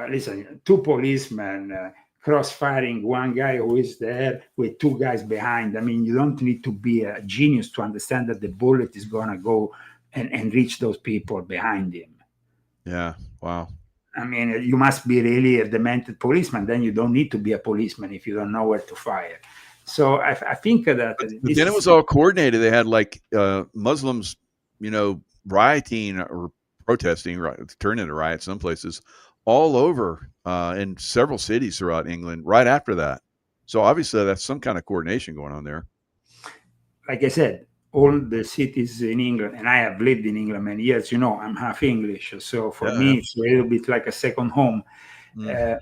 [SPEAKER 1] Listen, 2 policemen cross-firing, one guy who is there with 2 guys behind. I mean, you don't need to be a genius to understand that the bullet is going to go and reach those people behind him.
[SPEAKER 2] Yeah. Wow.
[SPEAKER 1] I mean, you must be really a demented policeman. Then you don't need to be a policeman if you don't know where to fire. So I think that.
[SPEAKER 2] But then it was all coordinated. They had Muslims, rioting or protesting, right, turn into riots some places, all over in several cities throughout England right after that. So obviously that's some kind of coordination going on there.
[SPEAKER 1] Like I said, all the cities in England, and I have lived in England many years, I'm half English. So for me, it's a little bit like a second home. The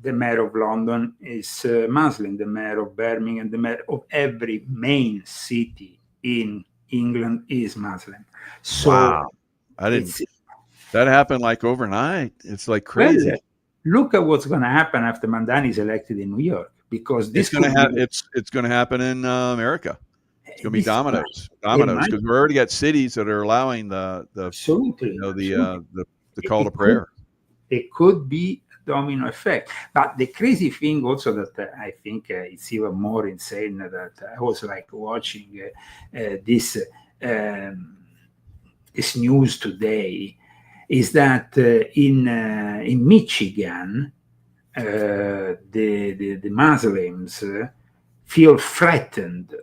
[SPEAKER 1] mayor of London is Muslim, the mayor of Birmingham, the mayor of every main city in England is Muslim. So
[SPEAKER 2] wow. That happened like overnight. It's like crazy.
[SPEAKER 1] Well, look at what's going to happen after Mandani is elected in New York, because this
[SPEAKER 2] it's going to happen in America. It's going to be dominoes because we've already got cities that are allowing the call to prayer.
[SPEAKER 1] It could be a domino effect. But the crazy thing also that I think it's even more insane that I was watching this news today is that in Michigan, the Muslims feel threatened.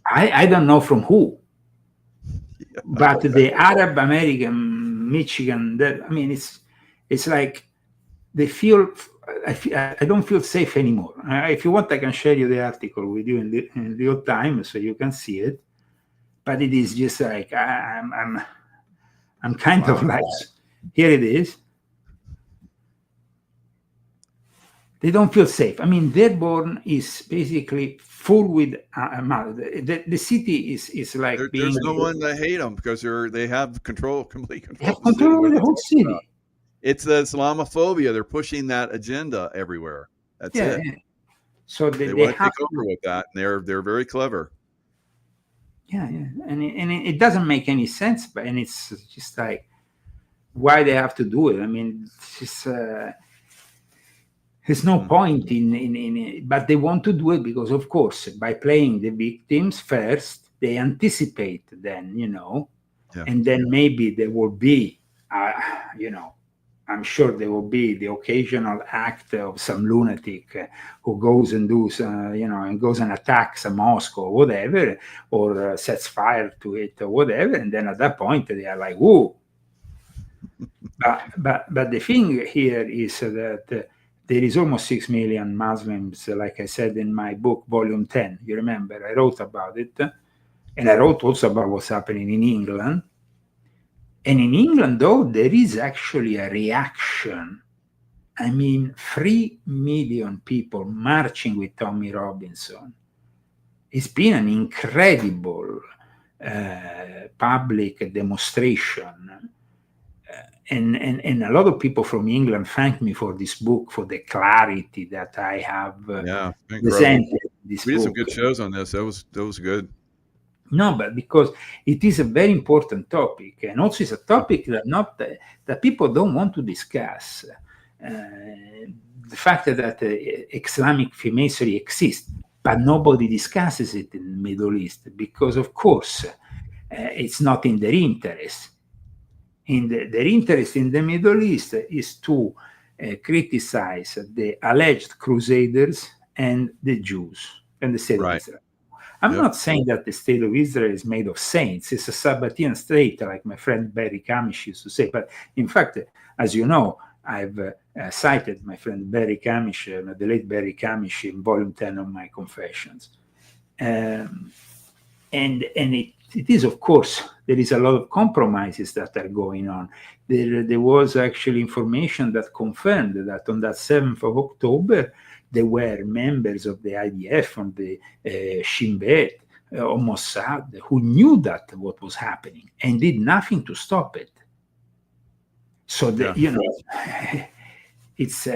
[SPEAKER 1] I don't know from who, but the Arab American Michigan, it's like they feel. I don't feel safe anymore. If you want, I can share you the article with you in real time so you can see it. But it is just like I'm kind of like, here it is. They don't feel safe. I mean, Dearborn is basically full with the city is like
[SPEAKER 2] there's no one to hate them because they have complete control.
[SPEAKER 1] They have control over the whole city.
[SPEAKER 2] It's the Islamophobia. They're pushing that agenda everywhere. That's it. Yeah.
[SPEAKER 1] So
[SPEAKER 2] they want to take over with that, and they're very clever.
[SPEAKER 1] Yeah, and it doesn't make any sense, and it's just like why they have to do it. I mean, it's just, there's no point in it, but they want to do it because, of course, by playing the victims first, they anticipate then, and then maybe there will be, I'm sure there will be the occasional act of some lunatic who goes and does, and goes and attacks a mosque or whatever, or sets fire to it or whatever. And then at that point, they are like, whoa. But the thing here is that there is almost 6 million Muslims, like I said in my book, Volume 10. You remember, I wrote about it. And I wrote also about what's happening in England. And in England, though, there is actually a reaction. I mean, 3 million people marching with Tommy Robinson. It's been an incredible public demonstration. And a lot of people from England thank me for this book, for the clarity that I have presented this book.
[SPEAKER 2] We did some good shows on this. That was good.
[SPEAKER 1] No, but because it is a very important topic, and also it's a topic that people don't want to discuss. The fact that Islamic Freemasonry exists, but nobody discusses it in the Middle East because, of course, it's not in their interest. Their interest in the Middle East is to criticize the alleged Crusaders and the Jews and the state of Israel. I'm not saying that the state of Israel is made of saints. It's a Sabbatean state, like my friend Barry Kamish used to say. But in fact, as you know, I've cited my friend Barry Kamish, the late Barry Kamish, in volume 10 of my Confessions. And it is, of course, there is a lot of compromises that are going on. There was actually information that confirmed that on that 7th of October, there were members of the IDF, from the Shin Bet, or Mossad, who knew that what was happening and did nothing to stop it. So, it's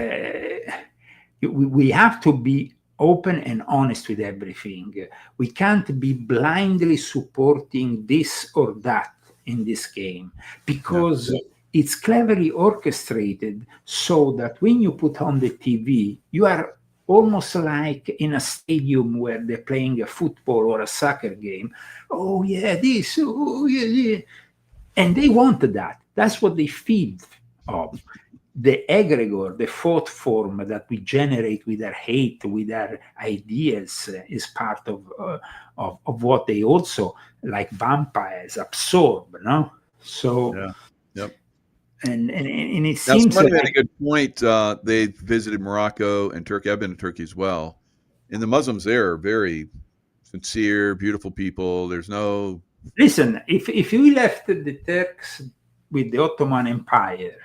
[SPEAKER 1] we have to be open and honest with everything. We can't be blindly supporting this or that in this game, because it's cleverly orchestrated so that when you put on the TV, you are almost like in a stadium where they're playing a football or a soccer game. Oh yeah, this, oh yeah. And they want that. That's what they feed of. The egregore, the thought form that we generate with our hate, with our ideas, is part of what they also, like vampires, absorb. No, so and it seems
[SPEAKER 2] somebody made a good point. They visited Morocco and Turkey. I've been to Turkey as well, and the Muslims there are very sincere, beautiful people. There's no
[SPEAKER 1] listen. If you left the Turks with the Ottoman Empire,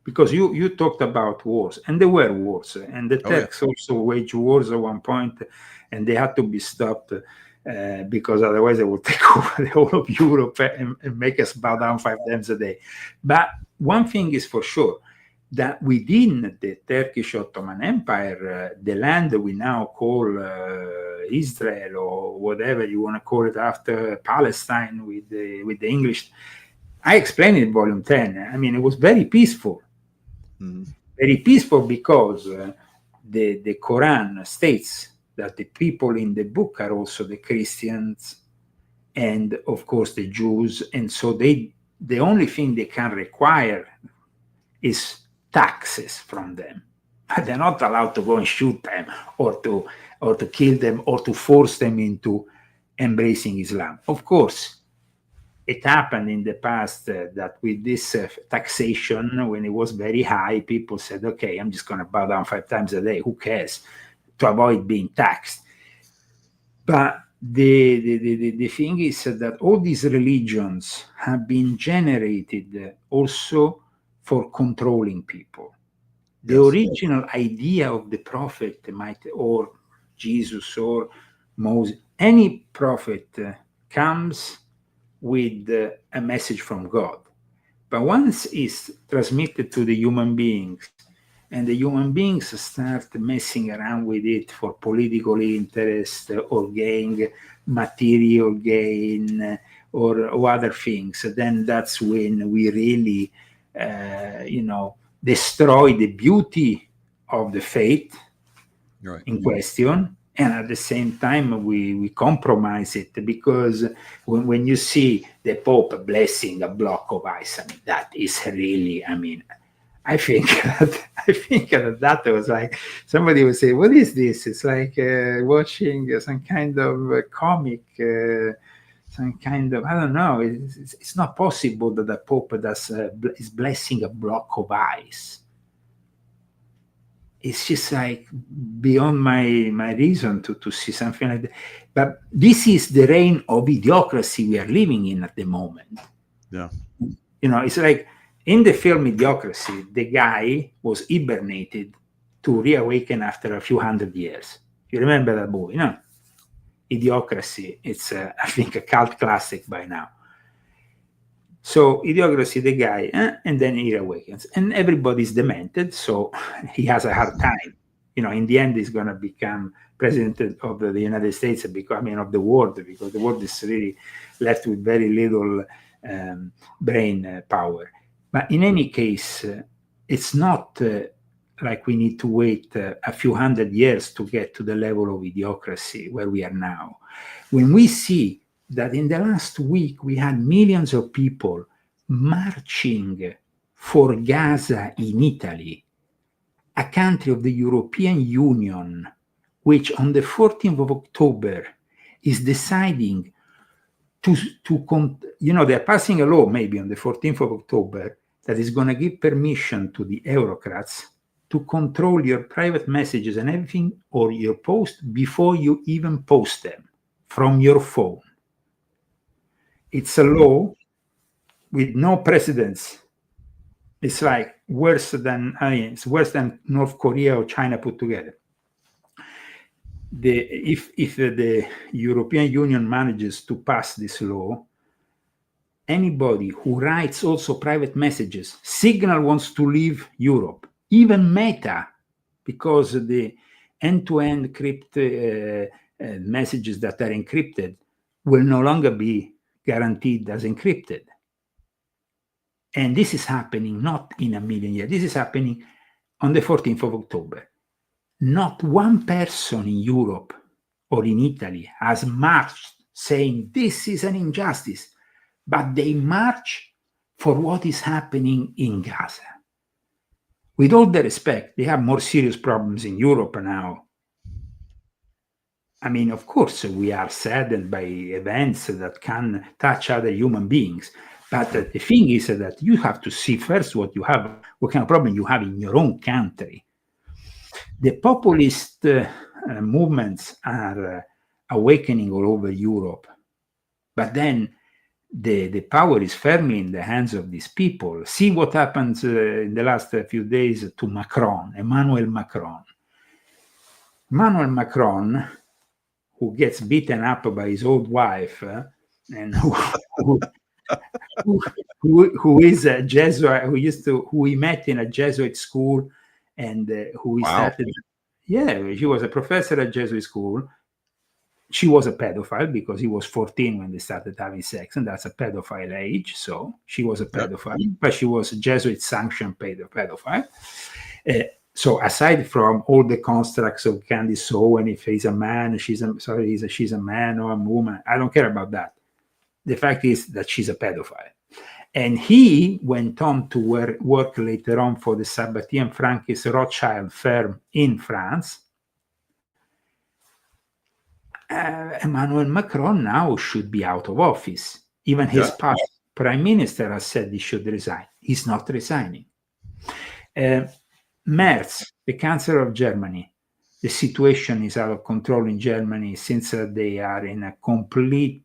[SPEAKER 1] because you talked about wars, and there were wars, and the Turks also waged wars at one point, and they had to be stopped because otherwise they would take over the whole of Europe and make us bow down 5 times a day. But one thing is for sure, that within the Turkish Ottoman Empire, the land we now call Israel, or whatever you want to call it after Palestine with the English, I explained in volume 10. I mean, it was very peaceful. Very peaceful because the Quran states that the people in the book are also the Christians and, of course, the Jews. And so the only thing they can require is taxes from them. But they're not allowed to go and shoot them or to kill them or to force them into embracing Islam. Of course, it happened in the past that with this taxation, when it was very high, people said, okay, I'm just going to bow down 5 times a day. Who cares? To avoid being taxed. But the thing is that all these religions have been generated also for controlling people. The original idea of the prophet or Jesus or Moses, any prophet comes with a message from God. But once it's transmitted to the human beings, and the human beings start messing around with it for political interest or gain, material gain, or other things, then that's when we really, destroy the beauty of the faith in question. And at the same time, we compromise it, because when you see the Pope blessing a block of ice, I mean, that is really, I think that was like, somebody would say, what is this? It's like watching some kind of comic, some kind of, I don't know. It's not possible that the Pope is blessing a block of ice. It's just like beyond my reason to see something like that. But this is the reign of idiocracy we are living in at the moment.
[SPEAKER 2] Yeah.
[SPEAKER 1] It's like in the film Idiocracy, the guy was hibernated to reawaken after a few hundred years. You remember that movie, no? Idiocracy. It's, I think, a cult classic by now. So Idiocracy, the guy, and then he awakens. And everybody's demented, so he has a hard time. In the end, he's going to become president of the United States, because, of the world, because the world is really left with very little brain power. But in any case, it's not like we need to wait a few hundred years to get to the level of idiocracy where we are now. When we see that in the last week we had millions of people marching for Gaza in Italy, a country of the European Union, which on the 14th of October is deciding they're passing a law maybe on the 14th of October that is going to give permission to the Eurocrats to control your private messages and everything, or your post, before you even post them from your phone. It's a law with no precedence. It's like it's worse than North Korea or China put together. If the European Union manages to pass this law, anybody who writes also private messages, Signal wants to leave Europe, even Meta, because the end-to-end messages that are encrypted will no longer be guaranteed as encrypted. And this is happening not in a million years. This is happening on the 14th of October. Not one person in Europe or in Italy has marched saying this is an injustice, but they march for what is happening in Gaza. With all the respect, they have more serious problems in Europe now. Of course, we are saddened by events that can touch other human beings. But the thing is that you have to see first what kind of problem you have in your own country. The populist movements are awakening all over Europe. But then the power is firmly in the hands of these people. See what happens in the last few days to Emmanuel Macron. Emmanuel Macron, who gets beaten up by his old wife, and who is a Jesuit, who he met in a Jesuit school, and who he started. Yeah, she was a professor at Jesuit school. She was a pedophile because he was 14 when they started having sex, and that's a pedophile age. So she was a pedophile, but she was a Jesuit-sanctioned pedophile. So aside from all the constructs of Candice Owen, if he's a man, she's a man or a woman, I don't care about that. The fact is that she's a pedophile. And he went on to work later on for the Sabatier & Frankis Rothschild firm in France. Emmanuel Macron now should be out of office. Even his past prime minister has said he should resign. He's not resigning. Merz, the Chancellor of Germany, the situation is out of control in Germany since they are in a complete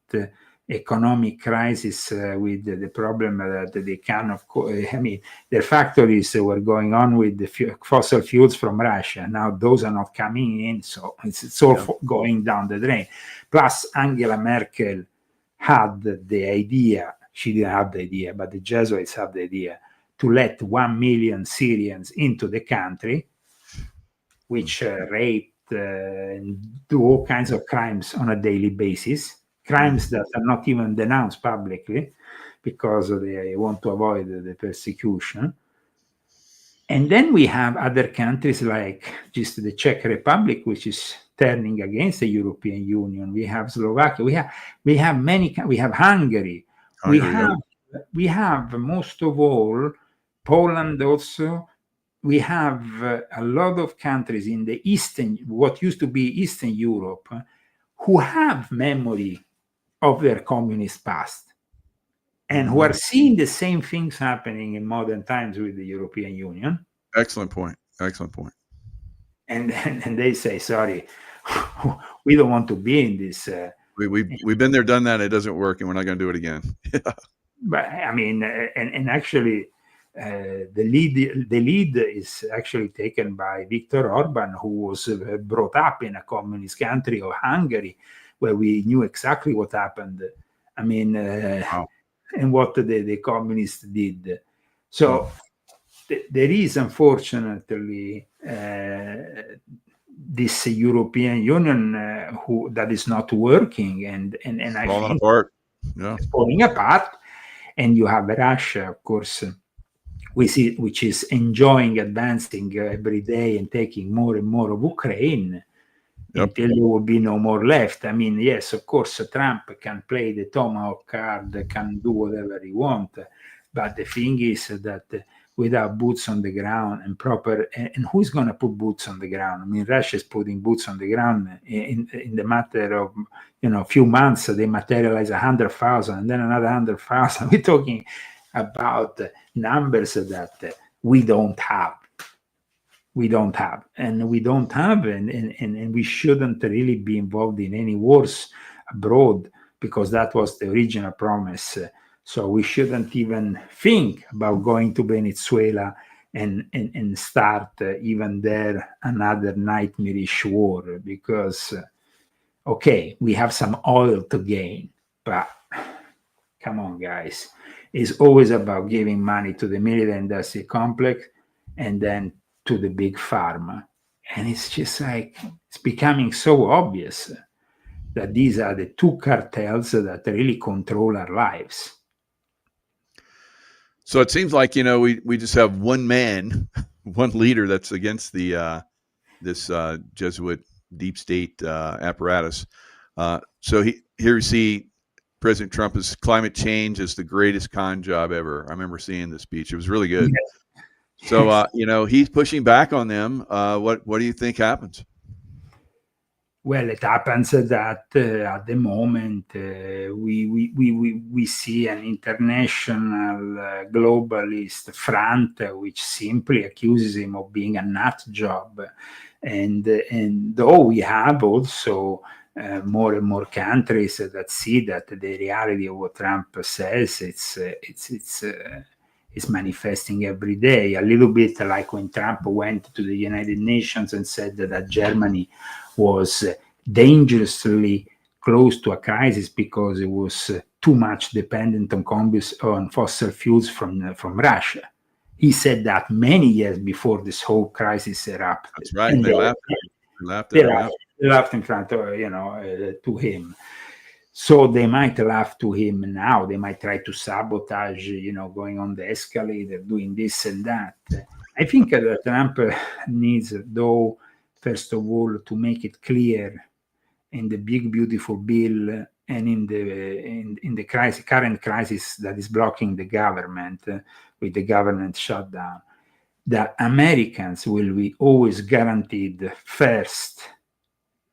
[SPEAKER 1] economic crisis with the problem that they cannot. Their factories were going on with the fossil fuels from Russia. Now those are not coming in, so it's all going down the drain. Plus, Angela Merkel had the idea, she didn't have the idea, but the Jesuits have the idea, to let 1 million Syrians into the country, which rape and do all kinds of crimes on a daily basis. Crimes that are not even denounced publicly because they want to avoid the persecution. And then we have other countries like just the Czech Republic, which is turning against the European Union. We have Slovakia. We have many. We have Hungary. We have most of all Poland also. We have a lot of countries in the what used to be Eastern Europe, who have memory of their communist past and who are seeing the same things happening in modern times with the European Union.
[SPEAKER 2] Excellent point.
[SPEAKER 1] And they say, sorry, we don't want to be in this.
[SPEAKER 2] We've been there, done that. It doesn't work, and we're not going to do it again.
[SPEAKER 1] But and actually, the lead is actually taken by Viktor Orban, who was brought up in a communist country of Hungary, where we knew exactly what happened. I mean,
[SPEAKER 2] Wow.
[SPEAKER 1] and what the communists did. So there is, unfortunately, this European Union that is not working, and I
[SPEAKER 2] falling
[SPEAKER 1] think
[SPEAKER 2] apart. Yeah,
[SPEAKER 1] it's falling apart. And you have Russia, of course, we see, which is enjoying advancing every day and taking more and more of Ukraine. Until there will be no more left. I mean, yes, of course, Trump can play the tomahawk card, can do whatever he wants, but the thing is that without boots on the ground and proper, and who's going to put boots on the ground? I mean, Russia is putting boots on the ground in the matter of, a few months. They materialize 100,000 and then another 100,000. We're talking about numbers that we don't have. And we shouldn't really be involved in any wars abroad, because that was the original promise. So we shouldn't even think about going to Venezuela and start even there another nightmarish war, because okay, we have some oil to gain, but come on, guys, it's always about giving money to the military industrial complex and then to the big pharma. And it's just like, it's becoming so obvious that these are the two cartels that really control our lives.
[SPEAKER 2] So it seems like, we just have one man, one leader that's against the this Jesuit deep state apparatus. So here you see President Trump is climate change is the greatest con job ever. I remember seeing the speech. It was really good. Yes. So, he's pushing back on them. What do you think happens?
[SPEAKER 1] Well, it happens that at the moment we see an international globalist front which simply accuses him of being a nut job, and though we have also more and more countries that see that the reality of what Trump says, it's manifesting every day, a little bit like when Trump went to the United Nations and said that Germany was dangerously close to a crisis because it was too much dependent on fossil fuels from Russia. He said that many years before this whole crisis erupted.
[SPEAKER 2] That's right. And they laughed
[SPEAKER 1] in front of, to him. So they might laugh to him now. They might try to sabotage, going on the escalator, doing this and that. I think that Trump needs, though, first of all, to make it clear in the big, beautiful bill and in the current crisis that is blocking the government with the government shutdown, that Americans will be always guaranteed first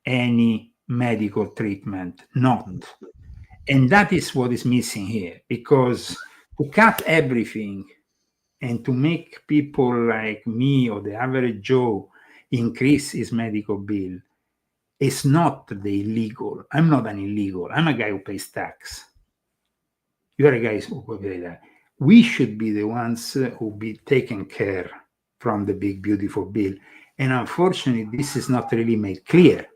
[SPEAKER 1] any medical treatment, not. And that is what is missing here, because to cut everything and to make people like me or the average Joe increase his medical bill, it's not the illegal. I'm not an illegal. I'm a guy who pays tax. You are a guy who pays that. We should be the ones who be taken care from the big, beautiful bill. And unfortunately, this is not really made clear.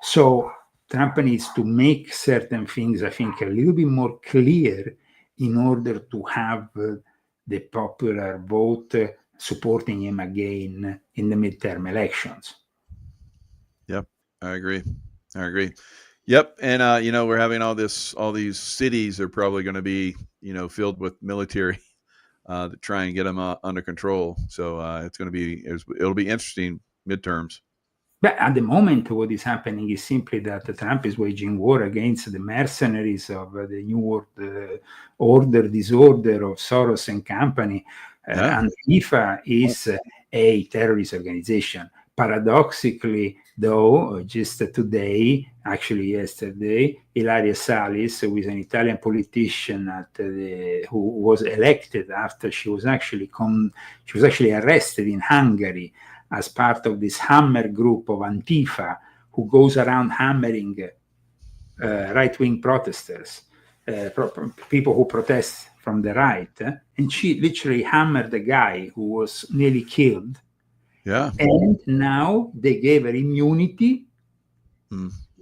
[SPEAKER 1] So Trump needs to make certain things, I think, a little bit more clear in order to have the popular vote supporting him again in the midterm elections.
[SPEAKER 2] Yep, I agree. Yep, and we're having all these cities are probably going to be filled with military to try and get them under control. So it'll be interesting midterms.
[SPEAKER 1] But at the moment, what is happening is simply that Trump is waging war against the mercenaries of the New World disorder of Soros and company. And Antifa is a terrorist organization. Paradoxically, though, just today, actually yesterday, Ilaria Salis, who is an Italian politician who was elected after she was actually arrested in Hungary as part of this hammer group of Antifa, who goes around hammering right-wing protesters, people who protest from the right. And she literally hammered the guy who was nearly killed.
[SPEAKER 2] Yeah.
[SPEAKER 1] And now they gave her immunity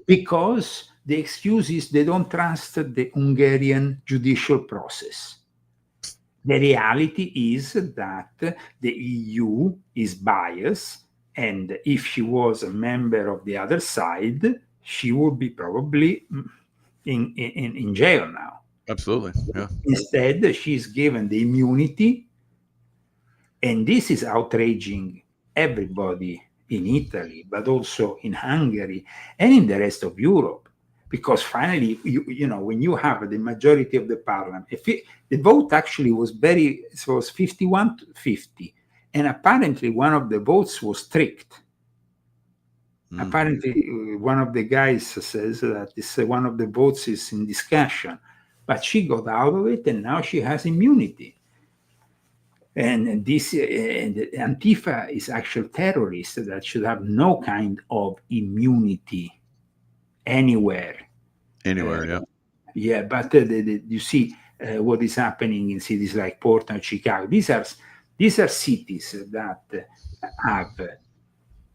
[SPEAKER 1] because the excuse is they don't trust the Hungarian judicial process. The reality is that the EU is biased, and if she was a member of the other side, she would be probably in jail now.
[SPEAKER 2] Absolutely, yeah.
[SPEAKER 1] Instead, she's given the immunity, and this is outraging everybody in Italy, but also in Hungary and in the rest of Europe. Because finally, you know, when you have the majority of the parliament, the vote actually was 51 to 50, and apparently one of the votes was tricked. Apparently, one of the guys says that one of the votes is in discussion, but she got out of it, and now she has immunity. And this Antifa is actual terrorists that should have no kind of immunity anywhere.
[SPEAKER 2] Yeah.
[SPEAKER 1] Yeah, but you see what is happening in cities like Portland, Chicago. These are cities that have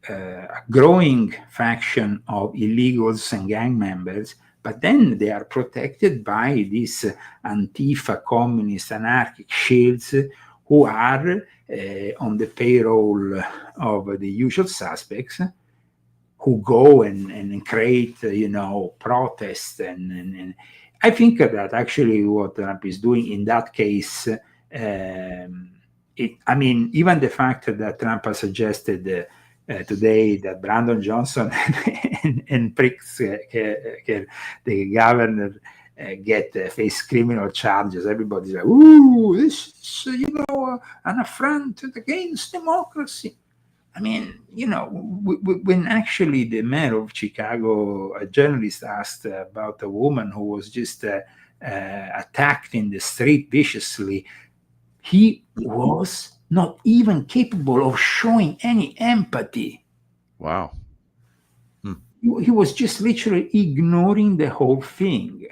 [SPEAKER 1] a growing faction of illegals and gang members, but then they are protected by these Antifa, communist, anarchic shields who are on the payroll of the usual suspects, who go and create, protests. And I think that actually what Trump is doing in that case, even the fact that Trump has suggested today that Brandon Johnson and Pritzker, the governor, face criminal charges. Everybody's like, ooh, this is, an affront against democracy. I mean, when actually the mayor of Chicago, a journalist, asked about a woman who was just attacked in the street viciously, he was not even capable of showing any empathy.
[SPEAKER 2] Wow.
[SPEAKER 1] He was just literally ignoring the whole thing.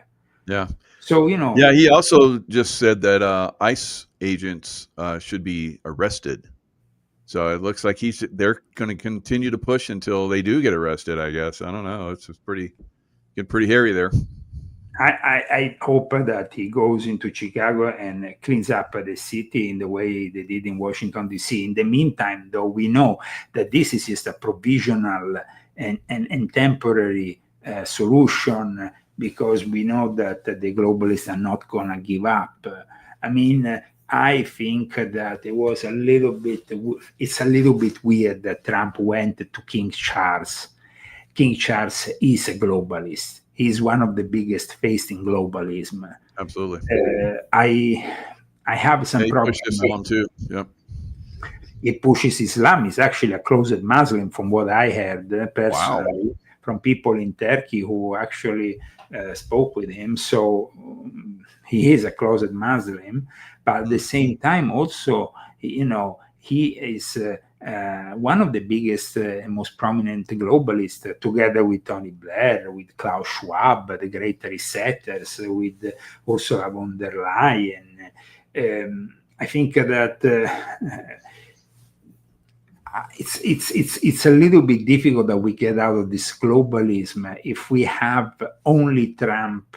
[SPEAKER 2] Yeah.
[SPEAKER 1] So,
[SPEAKER 2] Yeah, he also just said that ICE agents should be arrested. So it looks like they're going to continue to push until they do get arrested, I guess. I don't know. It's just getting pretty hairy there.
[SPEAKER 1] I hope that he goes into Chicago and cleans up the city in the way they did in Washington, D.C. In the meantime, though, we know that this is just a provisional and temporary solution, because we know that the globalists are not going to give up. I think that it's a little bit weird that Trump went to King Charles. King Charles is a globalist. He's one of the biggest facing globalism.
[SPEAKER 2] Absolutely.
[SPEAKER 1] I have some problems.
[SPEAKER 2] He pushes Islam too. Yep.
[SPEAKER 1] He pushes Islam. He's actually a closet Muslim, from what I heard personally. Wow. From people in Turkey who actually spoke with him. So he is a closet Muslim, but at the same time, also, he is one of the biggest and most prominent globalists, together with Tony Blair, with Klaus Schwab, the great resetters, with Ursula von der Leyen. I think that it's a little bit difficult that we get out of this globalism if we have only Trump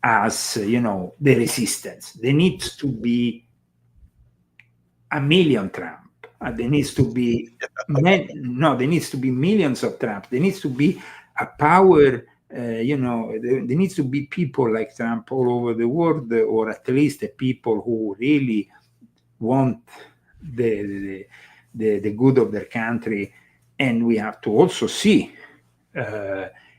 [SPEAKER 1] as the resistance. There needs to be a million Trump. There needs to be there needs to be millions of Trump. There needs to be a power. There needs to be people like Trump all over the world, or at least the people who really want the good of their country. And we have to also see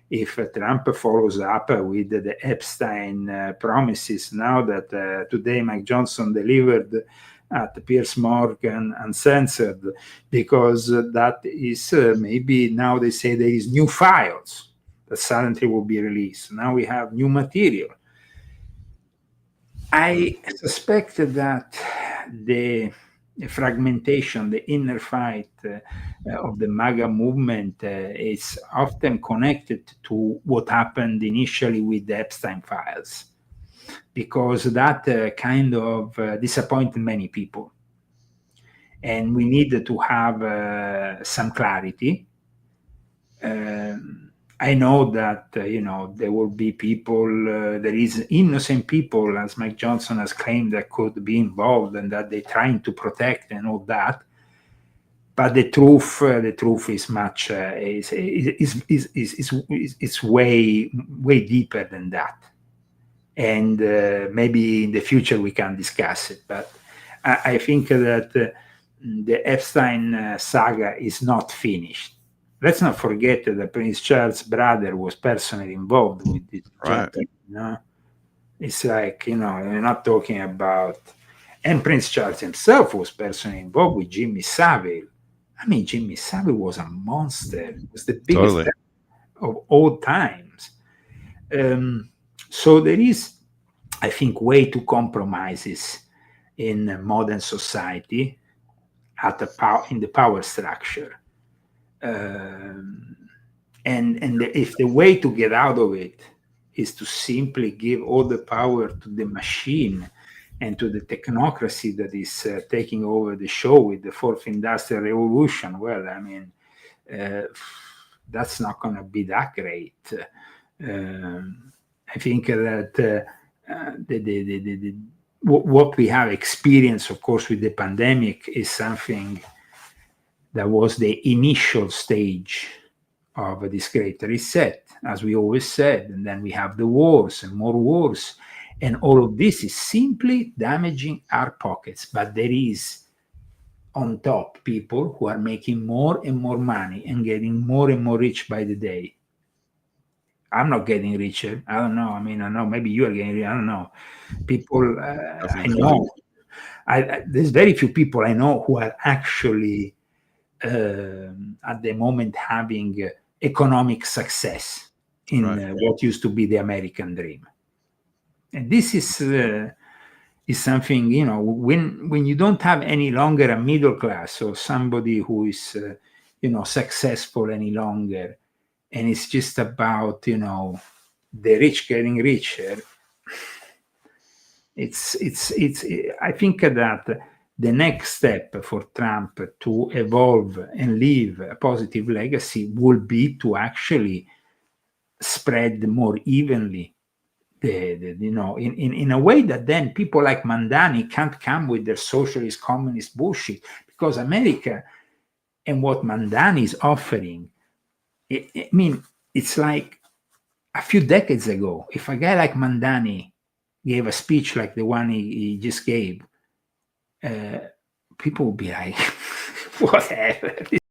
[SPEAKER 1] if Trump follows up with the Epstein promises. Now that today Mike Johnson delivered at Piers Morgan Uncensored, because that is maybe now they say there is new files that suddenly will be released. Now we have new material. I suspect that the fragmentation, the inner fight of the MAGA movement is often connected to what happened initially with the Epstein files, because that kind of disappointed many people. And we need to have some clarity. I know that, there will be people, there is innocent people, as Mike Johnson has claimed, that could be involved and that they're trying to protect and all that. But the truth is much, is way deeper than that. And maybe in the future we can discuss it. But I think that the Epstein saga is not finished. Let's not forget that Prince Charles' brother was personally involved with this.
[SPEAKER 2] Right.
[SPEAKER 1] It's like, you're not talking about, and Prince Charles himself was personally involved with Jimmy Savile. I mean, Jimmy Savile was a monster. It was the biggest of all times. So there is, I think, way too compromises in modern society in the power structure. And if the way to get out of it is to simply give all the power to the machine and to the technocracy that is taking over the show with the fourth industrial revolution, well, I mean, that's not going to be that great. I think that what we have experienced, of course, with the pandemic is something that was the initial stage of this great reset, as we always said. And then we have the wars and more wars. And all of this is simply damaging our pockets. But there is, on top, people who are making more and more money and getting more and more rich by the day. I'm not getting richer. I don't know. I mean, I know maybe you are getting richer. I don't know. People, I know. There's very few people I know who are actually at the moment having economic success in what used to be the American dream. And this is something, when you don't have any longer a middle class or somebody who is, successful any longer, and it's just about, the rich getting richer. I think that the next step for Trump to evolve and leave a positive legacy will be to actually spread more evenly in a way that then people like Mandani can't come with their socialist communist bullshit, because America and what Mandani is offering, I mean, it's like a few decades ago, if a guy like Mandani gave a speech like the one he just gave, people would be like, whatever.